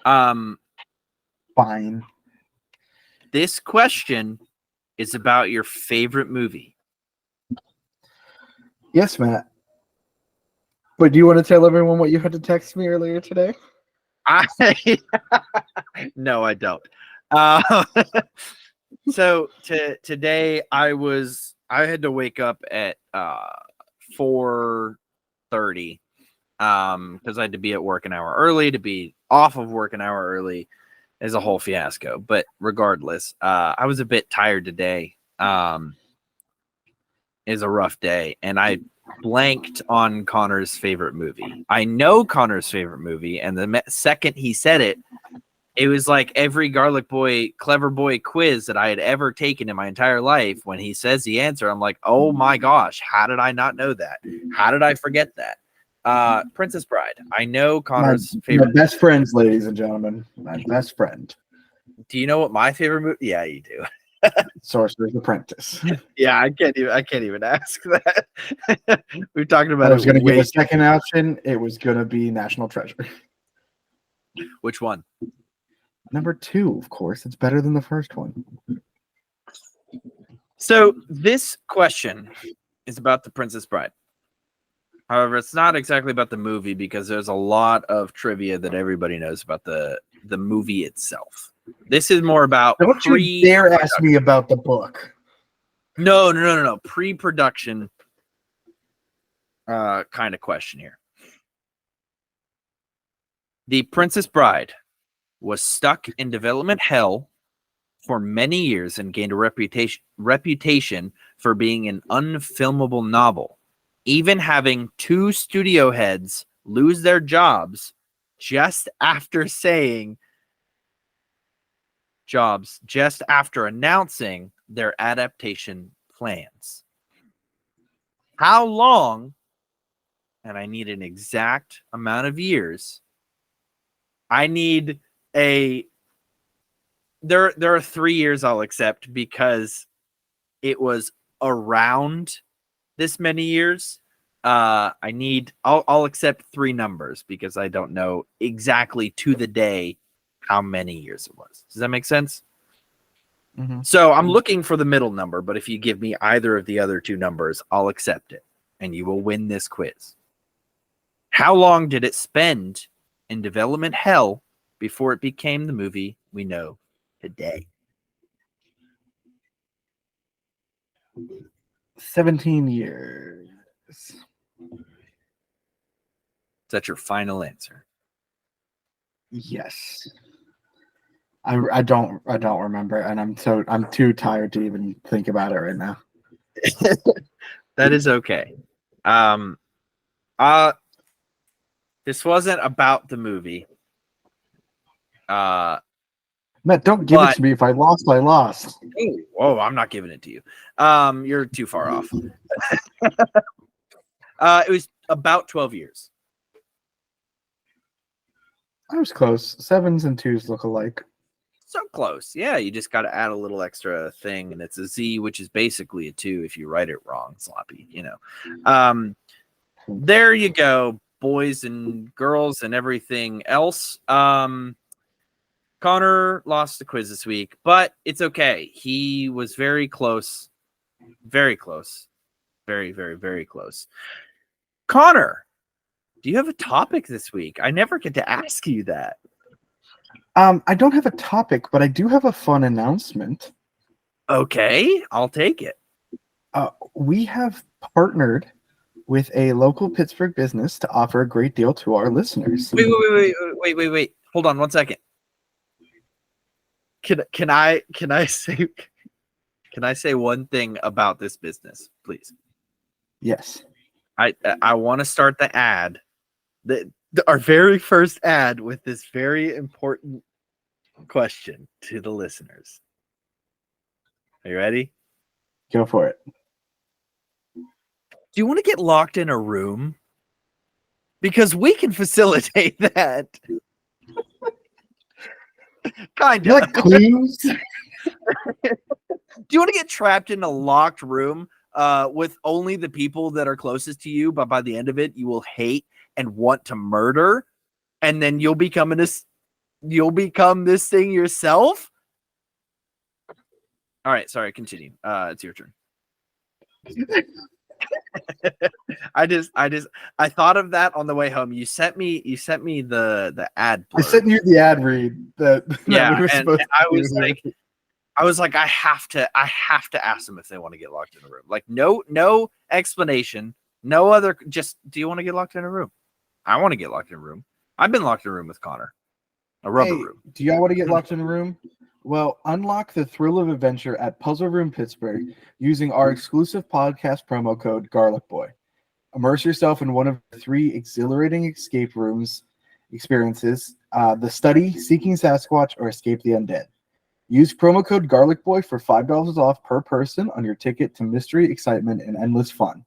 Fine. This question is about your favorite movie. Yes, Matt. But do you want to tell everyone what you had to text me earlier today? No, I don't. So today I had to wake up at 4:30 because I had to be at work an hour early. To be off of work an hour early is a whole fiasco. But regardless, I was a bit tired today. Is a rough day, and I blanked on Connor's favorite movie. I know Connor's favorite movie, and the second he said it, it was like every Garlic Boy, Clever Boy quiz that I had ever taken in my entire life. When he says the answer, I'm like, oh my gosh, how did I not know that? How did I forget that? Princess Bride. I know Connor's favorite. My best friends, ladies and gentlemen. My best friend. Do you know what my favorite movie? Yeah, you do. Sorcerer's Apprentice. Yeah, I can't even ask that. We've talked about I was going to give way a second option. It was going to be National Treasure. Which one? Number 2, of course. It's better than the first one. So this question is about The Princess Bride. However, it's not exactly about the movie because there's a lot of trivia that everybody knows about the movie itself. This is more about Don't you dare ask me about the book. No. Pre-production kind of question here. The Princess Bride was stuck in development hell for many years and gained a reputation for being an unfilmable novel, even having 2 studio heads lose their jobs just after announcing their adaptation plans. How long, and I need an exact amount of years, there are 3 years I'll accept because it was around this many years. I'll accept 3 numbers because I don't know exactly to the day how many years it was. Does that make sense? Mm-hmm. So I'm looking for the middle number, but if you give me either of the other 2 numbers, I'll accept it and you will win this quiz. How long did it spend in development hell before it became the movie we know today? 17 years. Is that your final answer? Yes. I don't remember, and I'm too tired to even think about it right now. That is okay. This wasn't about the movie. Matt, don't give it But- to me. If I lost, I lost. Oh, I'm not giving it to you. You're too far off. It was about 12 years. I was close. 7s and 2s look alike. So close. Yeah, you just got to add a little extra thing, and it's a Z, which is basically a 2 if you write it wrong, sloppy, There you go, boys and girls and everything else. Connor lost the quiz this week, but it's okay. He was very close. Very close. Very, very, very close. Connor, do you have a topic this week? I never get to ask you that. I don't have a topic, but I do have a fun announcement. Okay, I'll take it. We have partnered with a local Pittsburgh business to offer a great deal to our listeners. Wait. Hold on 1 second. Can I say one thing about this business, please? Yes. I want to start the ad, our very first ad, with this very important question to the listeners. Are you ready? Go for it. Do you want to get locked in a room? Because we can facilitate that. Kind You of. like clues? Do you want to get trapped in a locked room with only the people that are closest to you, but by the end of it, you will hate and want to murder, and then you'll become this thing yourself? All right, sorry, continue. It's your turn. I thought of that on the way home. You sent me the ad blurb. I sent you the ad read that Yeah, we were and supposed to I do was here. like, I have to ask them if they want to get locked in a room. Like, no explanation, no other. Just, do you want to get locked in a room? I want to get locked in a room. I've been locked in a room with Connor, a rubber room. Do y'all want to get locked in a room? Well, unlock the thrill of adventure at Puzzle Room Pittsburgh using our exclusive podcast promo code Garlic Boy. Immerse yourself in one of the 3 exhilarating escape rooms experiences: The Study, Seeking Sasquatch, or Escape the Undead. Use promo code Garlic Boy for $5 off per person on your ticket to mystery, excitement, and endless fun.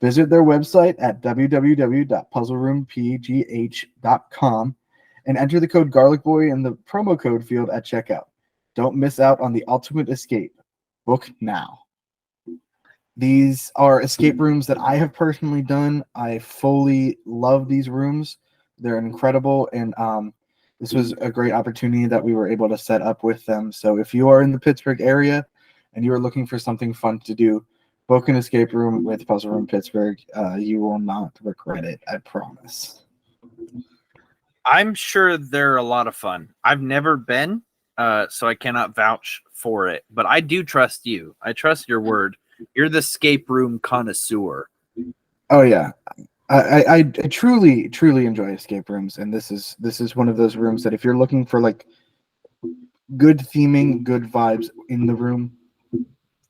Visit their website at www.puzzleroompgh.com and enter the code Garlic Boy in the promo code field at checkout. Don't miss out on the ultimate escape. Book now. These are escape rooms that I have personally done. I fully love these rooms. They're incredible, and this was a great opportunity that we were able to set up with them. So if you are in the Pittsburgh area and you are looking for something fun to do, book an escape room with Puzzle Room Pittsburgh. You will not regret it, I promise. I'm sure they're a lot of fun. I've never been, so I cannot vouch for it, but I do trust you. I trust your word. You're the escape room connoisseur. Oh yeah, I truly enjoy escape rooms, and this is one of those rooms that if you're looking for like good theming, good vibes in the room,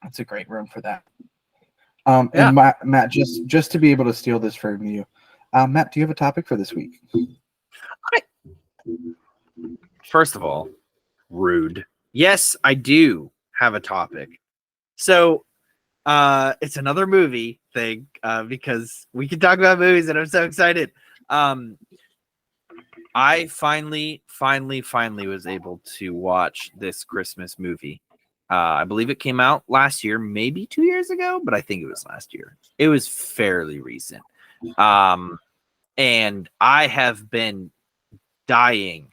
it's a great room for that. Yeah. And Matt, just to be able to steal this from you, Matt, do you have a topic for this week? First of all, rude. Yes, I do have a topic. So it's another movie thing because we can talk about movies and I'm so excited. I finally was able to watch this Christmas movie. I believe it came out last year, maybe 2 years ago, but I think it was last year. It was fairly recent. And I have been dying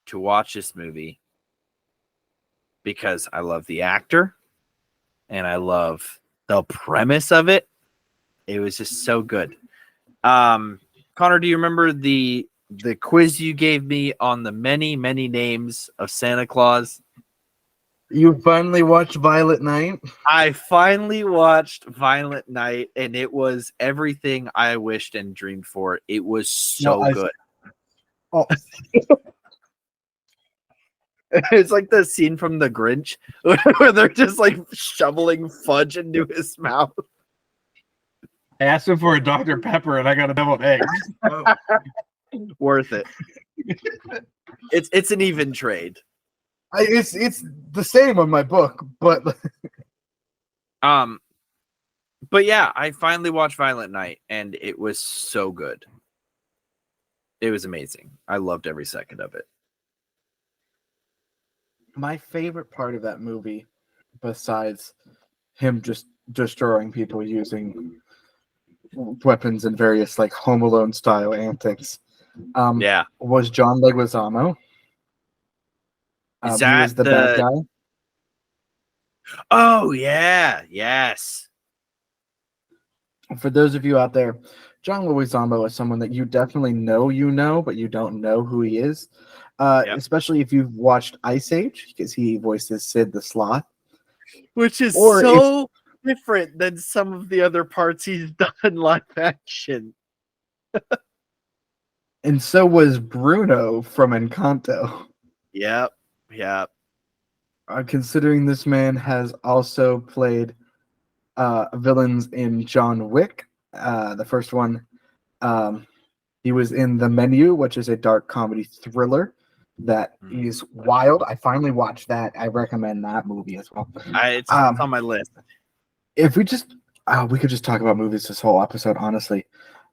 to watch this movie because I love the actor and I love the premise of it. It was just so good. Connor, do you remember the quiz you gave me on the many names of Santa Claus? You finally watched Violet Night? I finally watched Violent Night, and it was everything I wished and dreamed for. It was so good. Oh, It's like the scene from The Grinch where they're just like shoveling fudge into his mouth. I asked him for a Dr. Pepper and I got a deviled egg. Oh. Worth it. It's an even trade. It's the same on my book, but But yeah, I finally watched Violent Night and it was so good. It was amazing. I loved every second of it. my favorite part of that movie, besides him just destroying people using weapons and various like Home Alone style antics, Yeah. was John Leguizamo. Is He was that the bad the- guy. Oh yeah, yes. For those of you out there, John Leguizamo is someone that you definitely know, but you don't know who he is. Yep. Especially if you've watched Ice Age, because he voices Sid the Sloth. Which is Or so different than some of the other parts he's done live action. And so was Bruno from Encanto. Yep. Considering this man has also played villains in John Wick, the first one. He was in The Menu, which is a dark comedy thriller that is wild. I finally watched that. I recommend that movie as well. It's on my list. If we just, we could just talk about movies this whole episode, honestly.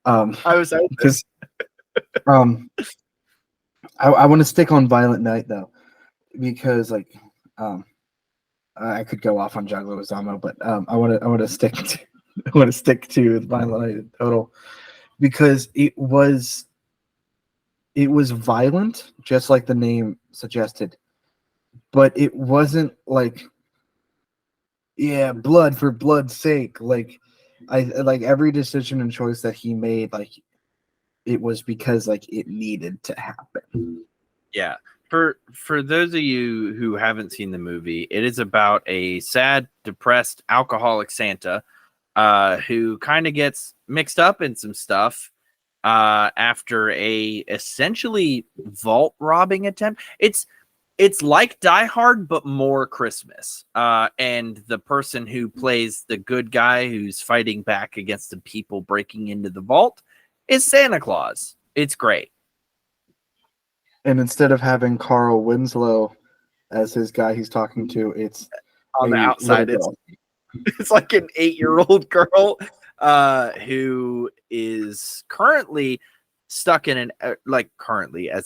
I was out Because I want to stick on Violent Night though, because like I could go off on John Leguizamo, but I want to stick to Violent Night in total, because it was violent, just like the name suggested, but it wasn't like blood for blood's sake. Like I like every decision and choice that he made, like it was because like it needed to happen. Yeah. For those of you who haven't seen the movie, it is about a sad, depressed, alcoholic Santa who kind of gets mixed up in some stuff after a essentially vault robbing attempt. It's like Die Hard, but more Christmas. And the person who plays the good guy who's fighting back against the people breaking into the vault is Santa Claus. It's great. And instead of having Carl Winslow as his guy he's talking to, it's On the a outside, little it's like an 8-year-old girl who is currently stuck in an as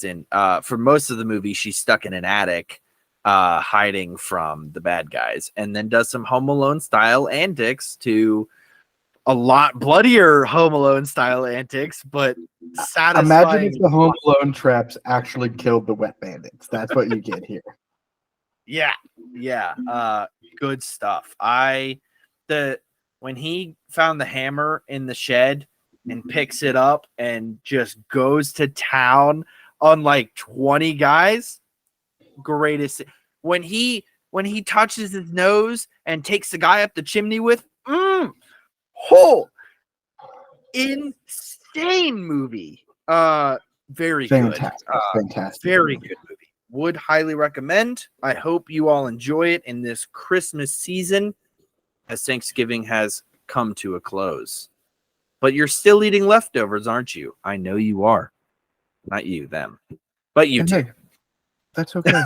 in for most of the movie she's stuck in an attic hiding from the bad guys, and then does some Home Alone style antics to a lot bloodier Home Alone style antics, but satisfying. Imagine if the Home Alone traps actually killed the wet bandits. That's what you get here. Yeah. Good stuff. When he found the hammer in the shed and picks it up and just goes to town on like 20 guys, greatest. When he touches his nose and takes the guy up the chimney with, insane movie. Very Fantastic. good. Fantastic. Very good movie. Would highly recommend. I hope you all enjoy it in this Christmas season as Thanksgiving has come to a close. But you're still eating leftovers, aren't you? I know you are. Not you, them. But you too. Hey, that's okay.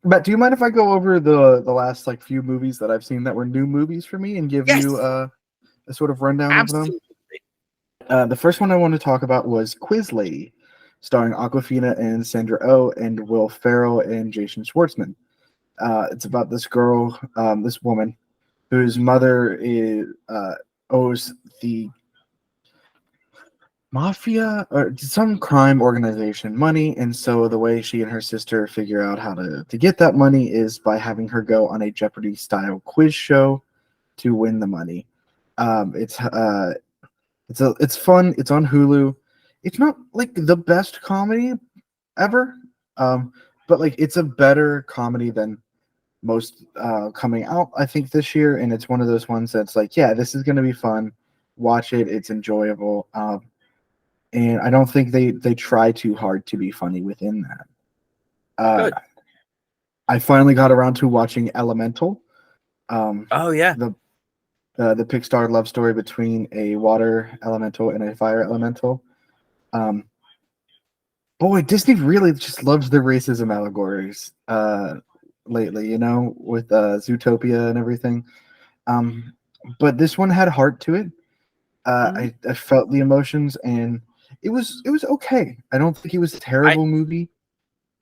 Matt, do you mind if I go over the last like few movies that I've seen that were new movies for me and give you a sort of rundown Absolutely. of them? The first one I want to talk about was Quiz Lady, starring Awkwafina and Sandra Oh and Will Ferrell and Jason Schwartzman. It's about this girl, this woman, whose mother owes the mafia or some crime organization money, and so the way she and her sister figure out how to get that money is by having her go on a Jeopardy style quiz show to win the money. It's fun. It's on Hulu. It's not like the best comedy ever, but like it's a better comedy than most coming out, I think, this year. And it's one of those ones that's like, yeah, this is gonna be fun. Watch it. It's enjoyable. and I don't think they try too hard to be funny within that. Good. I finally got around to watching Elemental. Oh yeah. The Pixar love story between a water elemental and a fire elemental. Boy, Disney really just loves their racism allegories lately, with Zootopia and everything. But this one had heart to it. I felt the emotions, and it was okay. I don't think it was a terrible movie.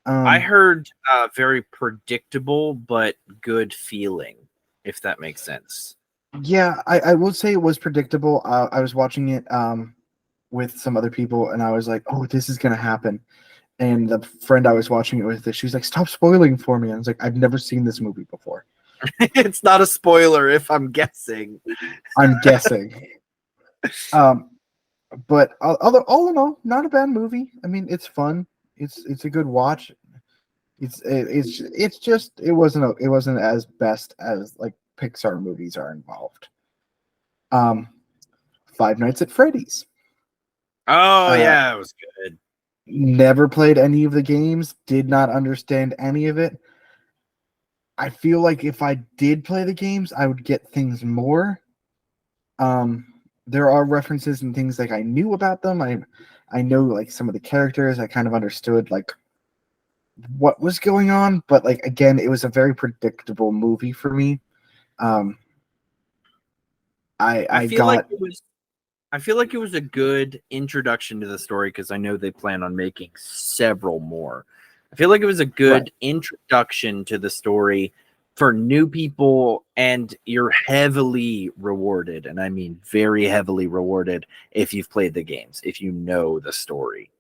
I heard very predictable but good feeling, if that makes sense. Yeah, I will say it was predictable. I was watching it with some other people, and I was like, "Oh, this is gonna happen." And the friend I was watching it with, she's like, "Stop spoiling for me." And I was like, "I've never seen this movie before." It's not a spoiler if I'm guessing. I'm guessing. But all in all, not a bad movie. I mean, it's fun. It's a good watch. It's just it wasn't as best as like Pixar movies are involved. Five Nights at Freddy's. Oh yeah, it was good. Never played any of the games. Did not understand any of it. I feel like if I did play the games, I would get things more. There are references and things like I knew about them. I know like some of the characters. I kind of understood like what was going on, but like again, it was a very predictable movie for me. I feel like it was a good introduction to the story because I know they plan on making several more. I feel like it was a good introduction to the story for new people, and you're heavily rewarded, and I mean very heavily rewarded if you've played the games, if you know the story.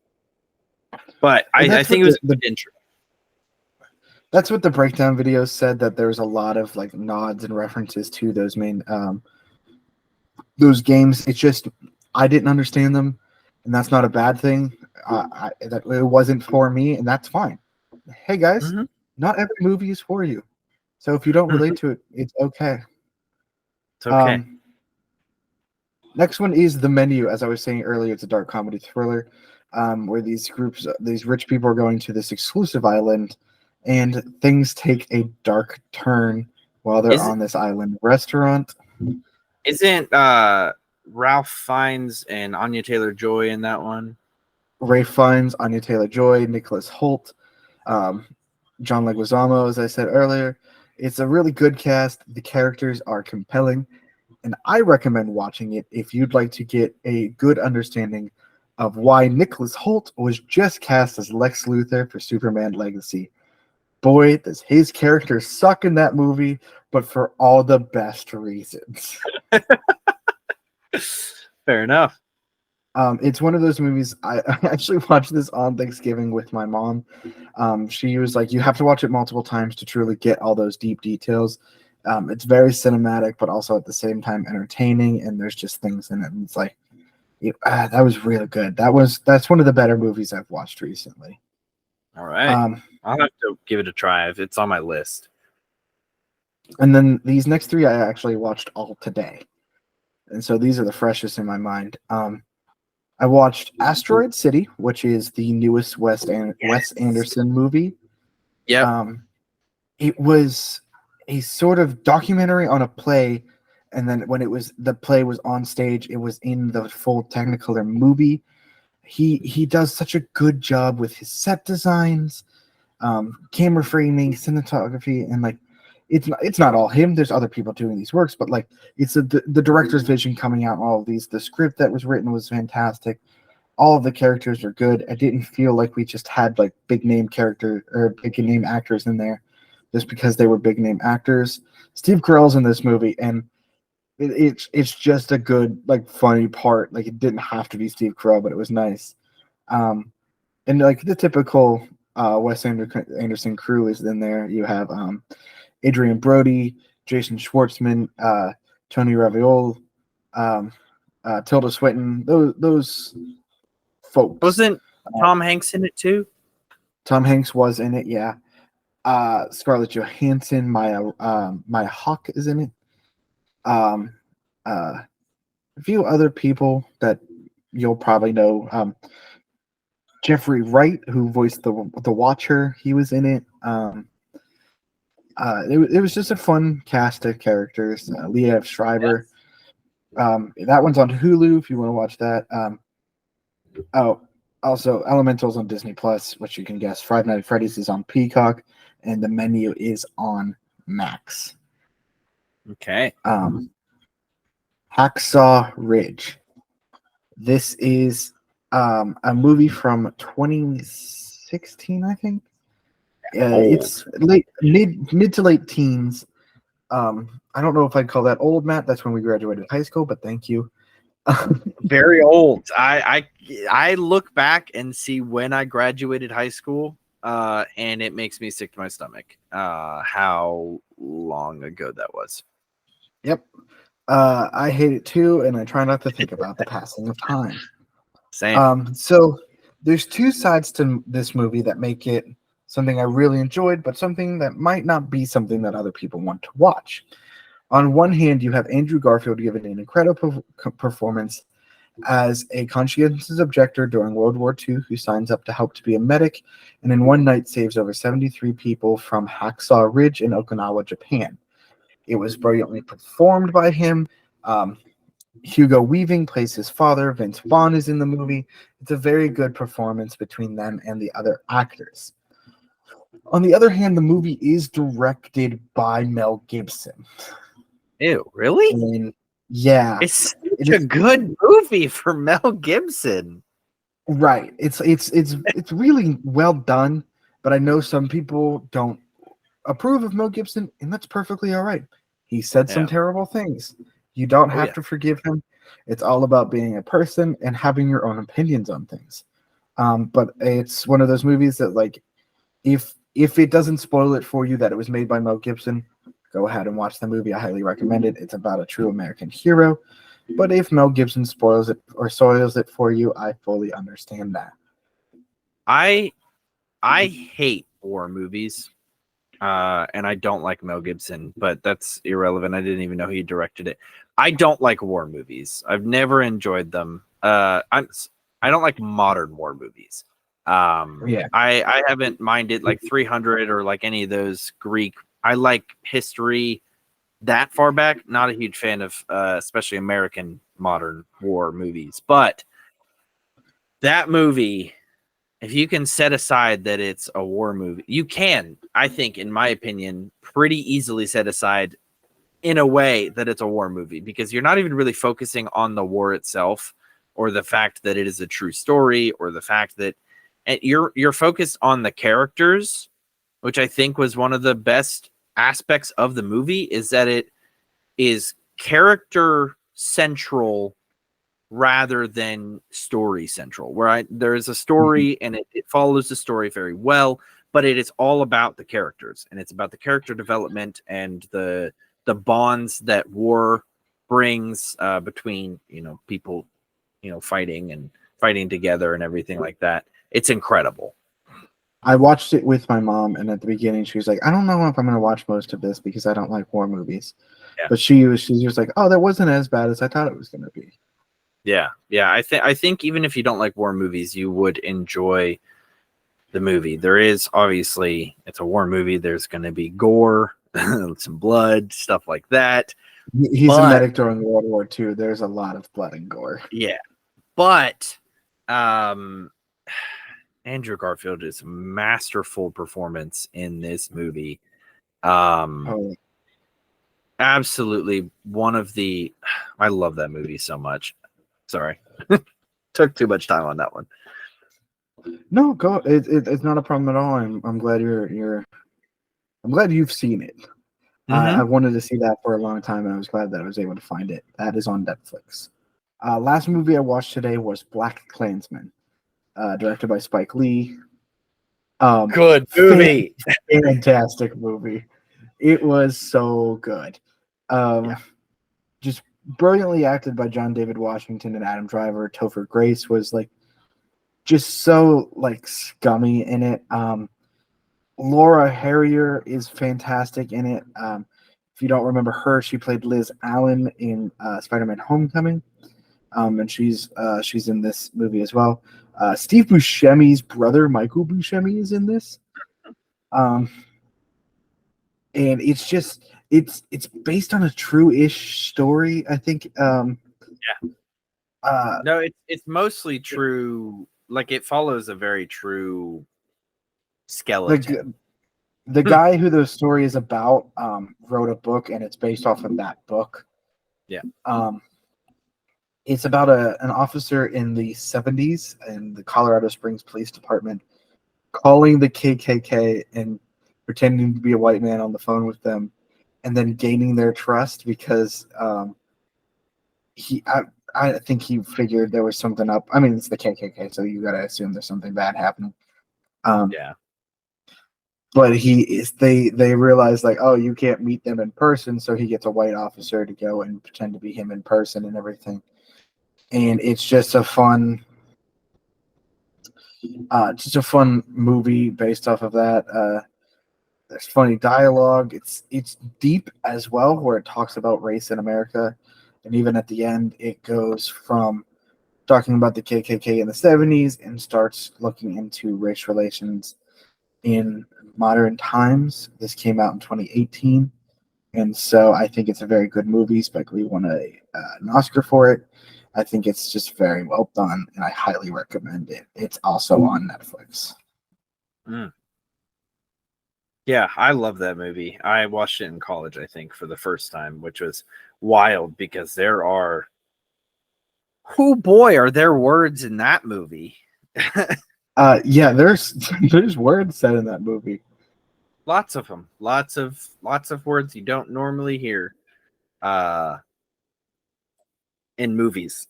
But I think it was a good intro. That's what the breakdown videos said, that there was a lot of like nods and references to those those games. It's just I didn't understand them, and that's not a bad thing. That it wasn't for me, and that's fine. Hey guys, not every movie is for you, so if you don't relate to it, it's okay. It's okay. Next one is The Menu. As I was saying earlier, it's a dark comedy thriller where these rich people are going to this exclusive island, and things take a dark turn while they're on this island restaurant. Isn't Ralph Fiennes and Anya Taylor-Joy in that one? Ray Fiennes, Anya Taylor-Joy, Nicholas Hoult, John Leguizamo, as I said earlier. It's a really good cast. The characters are compelling, and I recommend watching it if you'd like to get a good understanding of why Nicholas Hoult was just cast as Lex Luthor for Superman Legacy. Boy, does his character suck in that movie, but for all the best reasons. Fair enough. It's one of those movies. I actually watched this on Thanksgiving with my mom. She was like, "You have to watch it multiple times to truly get all those deep details." It's very cinematic, but also at the same time entertaining, and there's just things in it. And it's like, that was really good. That's one of the better movies I've watched recently. All right, I'll have to give it a try if it's on my list. And then these next three I actually watched all today, and so these are the freshest in my mind. I watched Asteroid City, which is the newest Wes Anderson movie. Yeah. It was a sort of documentary on a play, and then when the play was on stage, it was in the full Technicolor movie. He does such a good job with his set designs, camera framing, cinematography, and like it's not all him. There's other people doing these works, but like it's the director's vision coming out. All of these, the script that was written was fantastic. All of the characters are good. I didn't feel like we just had like big name actors in there just because they were big name actors. Steve Carell's in this movie, and it's just a good like funny part. Like it didn't have to be Steve Carell, but it was nice. And like the typical Wes Anderson crew is in there. You have Adrian Brody, Jason Schwartzman, Tony Raviol, Tilda Swinton. Those folks. Wasn't Tom Hanks in it too? Tom Hanks was in it, yeah. Scarlett Johansson, Maya Hawke is in it. A few other people that you'll probably know Jeffrey Wright, who voiced the Watcher. He was in it. It was just a fun cast of characters. Liev Schreiber. That one's on Hulu if you want to watch that. Oh, also Elemental's on Disney Plus, which you can guess. Friday Night at Freddy's is on Peacock, and The Menu is on Max. Okay. Hacksaw Ridge. This is a movie from 2016, I think. It's mid to late teens. I don't know if I'd call that old, Matt. That's when we graduated high school, but thank you. Very old. I look back and see when I graduated high school, and it makes me sick to my stomach. How long ago that was. Yep. I hate it too, and I try not to think about the passing of time. Same. So there's two sides to this movie that make it something I really enjoyed, but something that might not be something that other people want to watch. On one hand, you have Andrew Garfield giving an incredible performance as a conscientious objector during World War II who signs up to help to be a medic, and in one night saves over 73 people from Hacksaw Ridge in Okinawa, Japan. It was brilliantly performed by him. Hugo Weaving plays his father. Vince Vaughn is in the movie. It's a very good performance between them and the other actors. On the other hand, the movie is directed by Mel Gibson. Ew, really? And yeah. It's such a good movie for Mel Gibson. Right. It's really well done, but I know some people don't approve of Mel Gibson, and that's perfectly all right. He said some terrible things. You don't have to forgive him. It's all about being a person and having your own opinions on things. But it's one of those movies that, like, if it doesn't spoil it for you that it was made by Mel Gibson, go ahead and watch the movie. I highly recommend it. It's about a true American hero. But if Mel Gibson spoils it or soils it for you, I fully understand that. I hate war movies. And I don't like Mel Gibson, but that's irrelevant. I didn't even know he directed it. I don't like war movies. I've never enjoyed them. I don't like modern war movies. I haven't minded like 300 or like any of those Greek. I like history that far back. Not a huge fan of especially American modern war movies, but that movie, if you can set aside that it's a war movie, you can, I think, in my opinion, pretty easily set aside in a way that it's a war movie, because you're not even really focusing on the war itself or the fact that it is a true story or the fact that you're focused on the characters, which I think was one of the best aspects of the movie, is that it is character central rather than story central, where there is a story and it follows the story very well, but it is all about the characters, and it's about the character development and the bonds that war brings between, people, fighting together and everything like that. It's incredible. I watched it with my mom, and at the beginning she was like, I don't know if I'm going to watch most of this because I don't like war movies. Yeah. But she was like, oh, that wasn't as bad as I thought it was going to be. Yeah. I think even if you don't like war movies, you would enjoy the movie. There is, obviously, it's a war movie. There's going to be gore, some blood, stuff like that. He's a medic during World War II. There's a lot of blood and gore. Yeah. But Andrew Garfield is a masterful performance in this movie. Absolutely one of the... I love that movie so much. Sorry. Took too much time on that one. No, go. It's not a problem at all. I'm glad I'm glad you've seen it. I wanted to see that for a long time, and I was glad that I was able to find it. That is on Netflix. Last movie I watched today was Black Klansman, directed by Spike Lee. Good movie. Fantastic movie. It was so good. Just brilliantly acted by John David Washington and Adam Driver. Topher Grace was just so scummy in it. Laura Harrier is fantastic in it. If you don't remember her, she played Liz Allen in Spider-Man Homecoming. and she's in this movie as well. Steve Buscemi's brother, Michael Buscemi, is in this. And it's just it's based on a true-ish story, I think. No, it's mostly true. Like it follows a very true skeleton. The guy who the story is about wrote a book, and it's based off of that book. Yeah. It's about an officer in the 70s in the Colorado Springs Police Department calling the KKK and pretending to be a white man on the phone with them, and then gaining their trust because I think he figured there was something up. I mean, it's the KKK, so you got to assume there's something bad happening. Yeah. But they realize like, oh, you can't meet them in person, so he gets a white officer to go and pretend to be him in person and everything. And it's just a fun movie based off of that. There's funny dialogue. It's deep as well, where it talks about race in America, and even at the end, it goes from talking about the KKK in the 70s and starts looking into race relations in modern times. This came out in 2018, and so I think it's a very good movie. Spike Lee won an Oscar for it. I think it's just very well done, and I highly recommend it. It's also on Netflix. Yeah, I love that movie. I watched it in college, I think, for the first time, which was wild because there are, oh boy, are there words in that movie. Yeah, there's words said in that movie. Lots of them. Lots of words you don't normally hear in movies.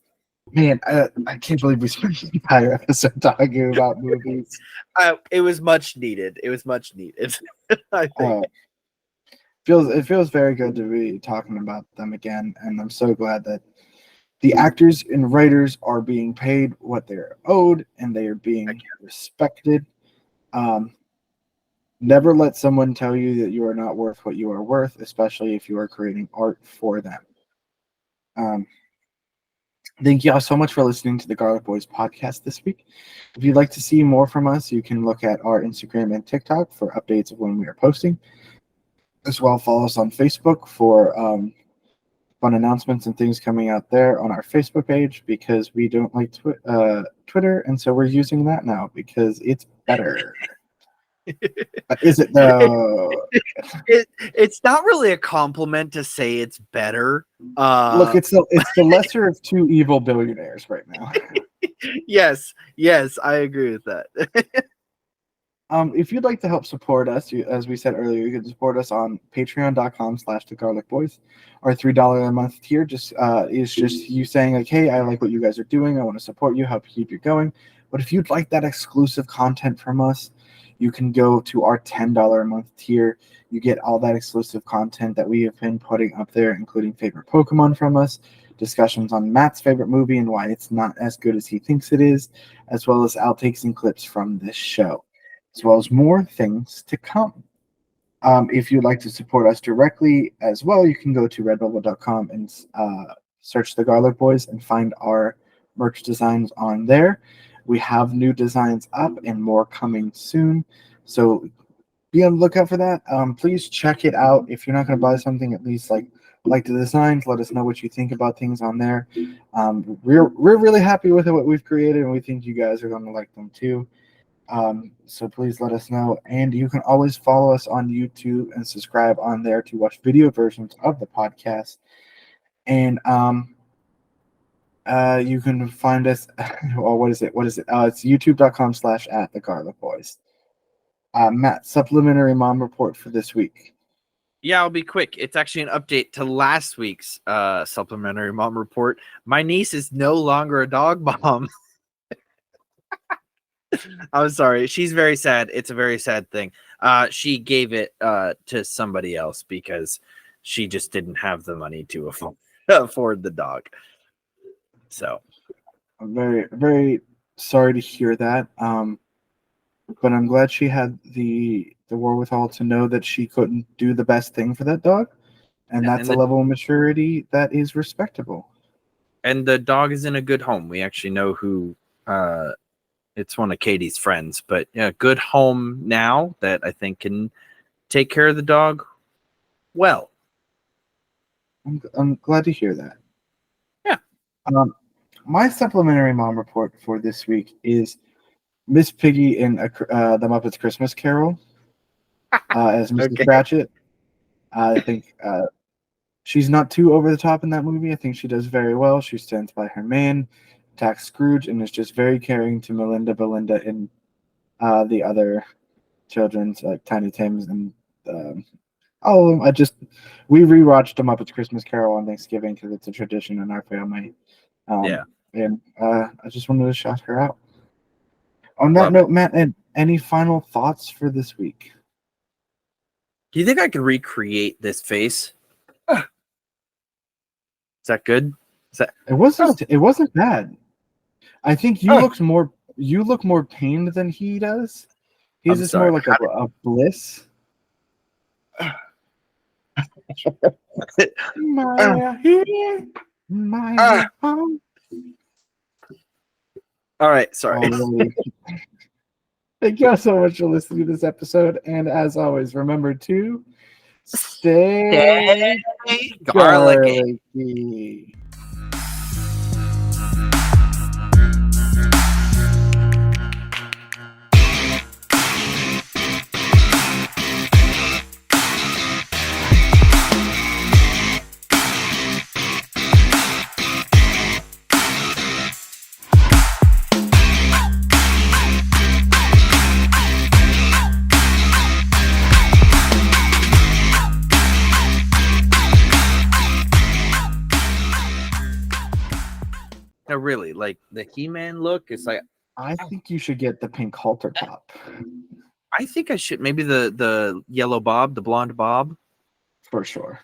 Man, I can't believe we spent the entire episode talking about movies. It was much needed. I think. It feels very good to be talking about them again, and I'm so glad that the actors and writers are being paid what they're owed, and they are being respected. Never let someone tell you that you are not worth what you are worth, especially if you are creating art for them. Thank you all so much for listening to the Garlic Boys podcast this week. If you'd like to see more from us, you can look at our Instagram and TikTok for updates of when we are posting. As well, follow us on Facebook for fun announcements and things coming out there on our Facebook page, because we don't like Twitter, and so we're using that now because it's better. Is it though? It's not really a compliment to say it's better. Look, it's the lesser of two evil billionaires right now. Yes, I agree with that. If you'd like to help support us, as we said earlier, you can support us on patreon.com/thegarlicboys. Our $3 a month tier is just you saying like, hey, I like what you guys are doing. I want to support you, help keep you going. But if you'd like that exclusive content from us, you can go to our $10 a month tier. You get all that exclusive content that we have been putting up there, including favorite Pokemon from us, discussions on Matt's favorite movie and why it's not as good as he thinks it is, as well as outtakes and clips from this show, as well as more things to come. If you'd like to support us directly as well, you can go to redbubble.com and search the Garlic Boys and find our merch designs on there. We have new designs up and more coming soon, so be on the lookout for that. Please check it out. If you're not going to buy something, at least like the designs. Let us know what you think about things on there. We're really happy with what we've created, and we think you guys are going to like them too. So please let us know, and you can always follow us on YouTube and subscribe on there to watch video versions of the podcast. And you can find us. Well, what is it? It's youtube.com/@thegarlicboys. Matt, supplementary mom report for this week. Yeah, I'll be quick. It's actually an update to last week's supplementary mom report. My niece is no longer a dog mom. I'm sorry. She's very sad. It's a very sad thing. She gave it to somebody else because she just didn't have the money to afford the dog. So I'm very, very sorry to hear that. But I'm glad she had the wherewithal to know that she couldn't do the best thing for that dog. And that's a level of maturity that is respectable. And the dog is in a good home. We actually know who. It's one of Katie's friends, but yeah, good home now that I think can take care of the dog well. I'm glad to hear that. Yeah. My supplementary mom report for this week is Miss Piggy in The Muppets Christmas Carol as Mrs. Okay. Cratchit. I think she's not too over the top in that movie. I think she does very well. She stands by her man, attacks Scrooge, and is just very caring to Melinda, Belinda, and the other children's like Tiny Tim's and all of them. We rewatched The Muppets Christmas Carol on Thanksgiving because it's a tradition in our family. Yeah. And I just wanted to shout her out. On that Love note, Matt, and any final thoughts for this week? Do you think I could recreate this face? Is that good? Is that It wasn't bad. I think you look more pained than he does. He's I'm just sorry. more like a bliss. My home. all right? Sorry. Alrighty. Thank you all so much for listening to this episode. And as always, remember to stay Garlicky. garlicky. No, really, like the He-Man look is like. I think you should get the pink halter top. I think I should maybe the yellow bob, the blonde bob. For sure.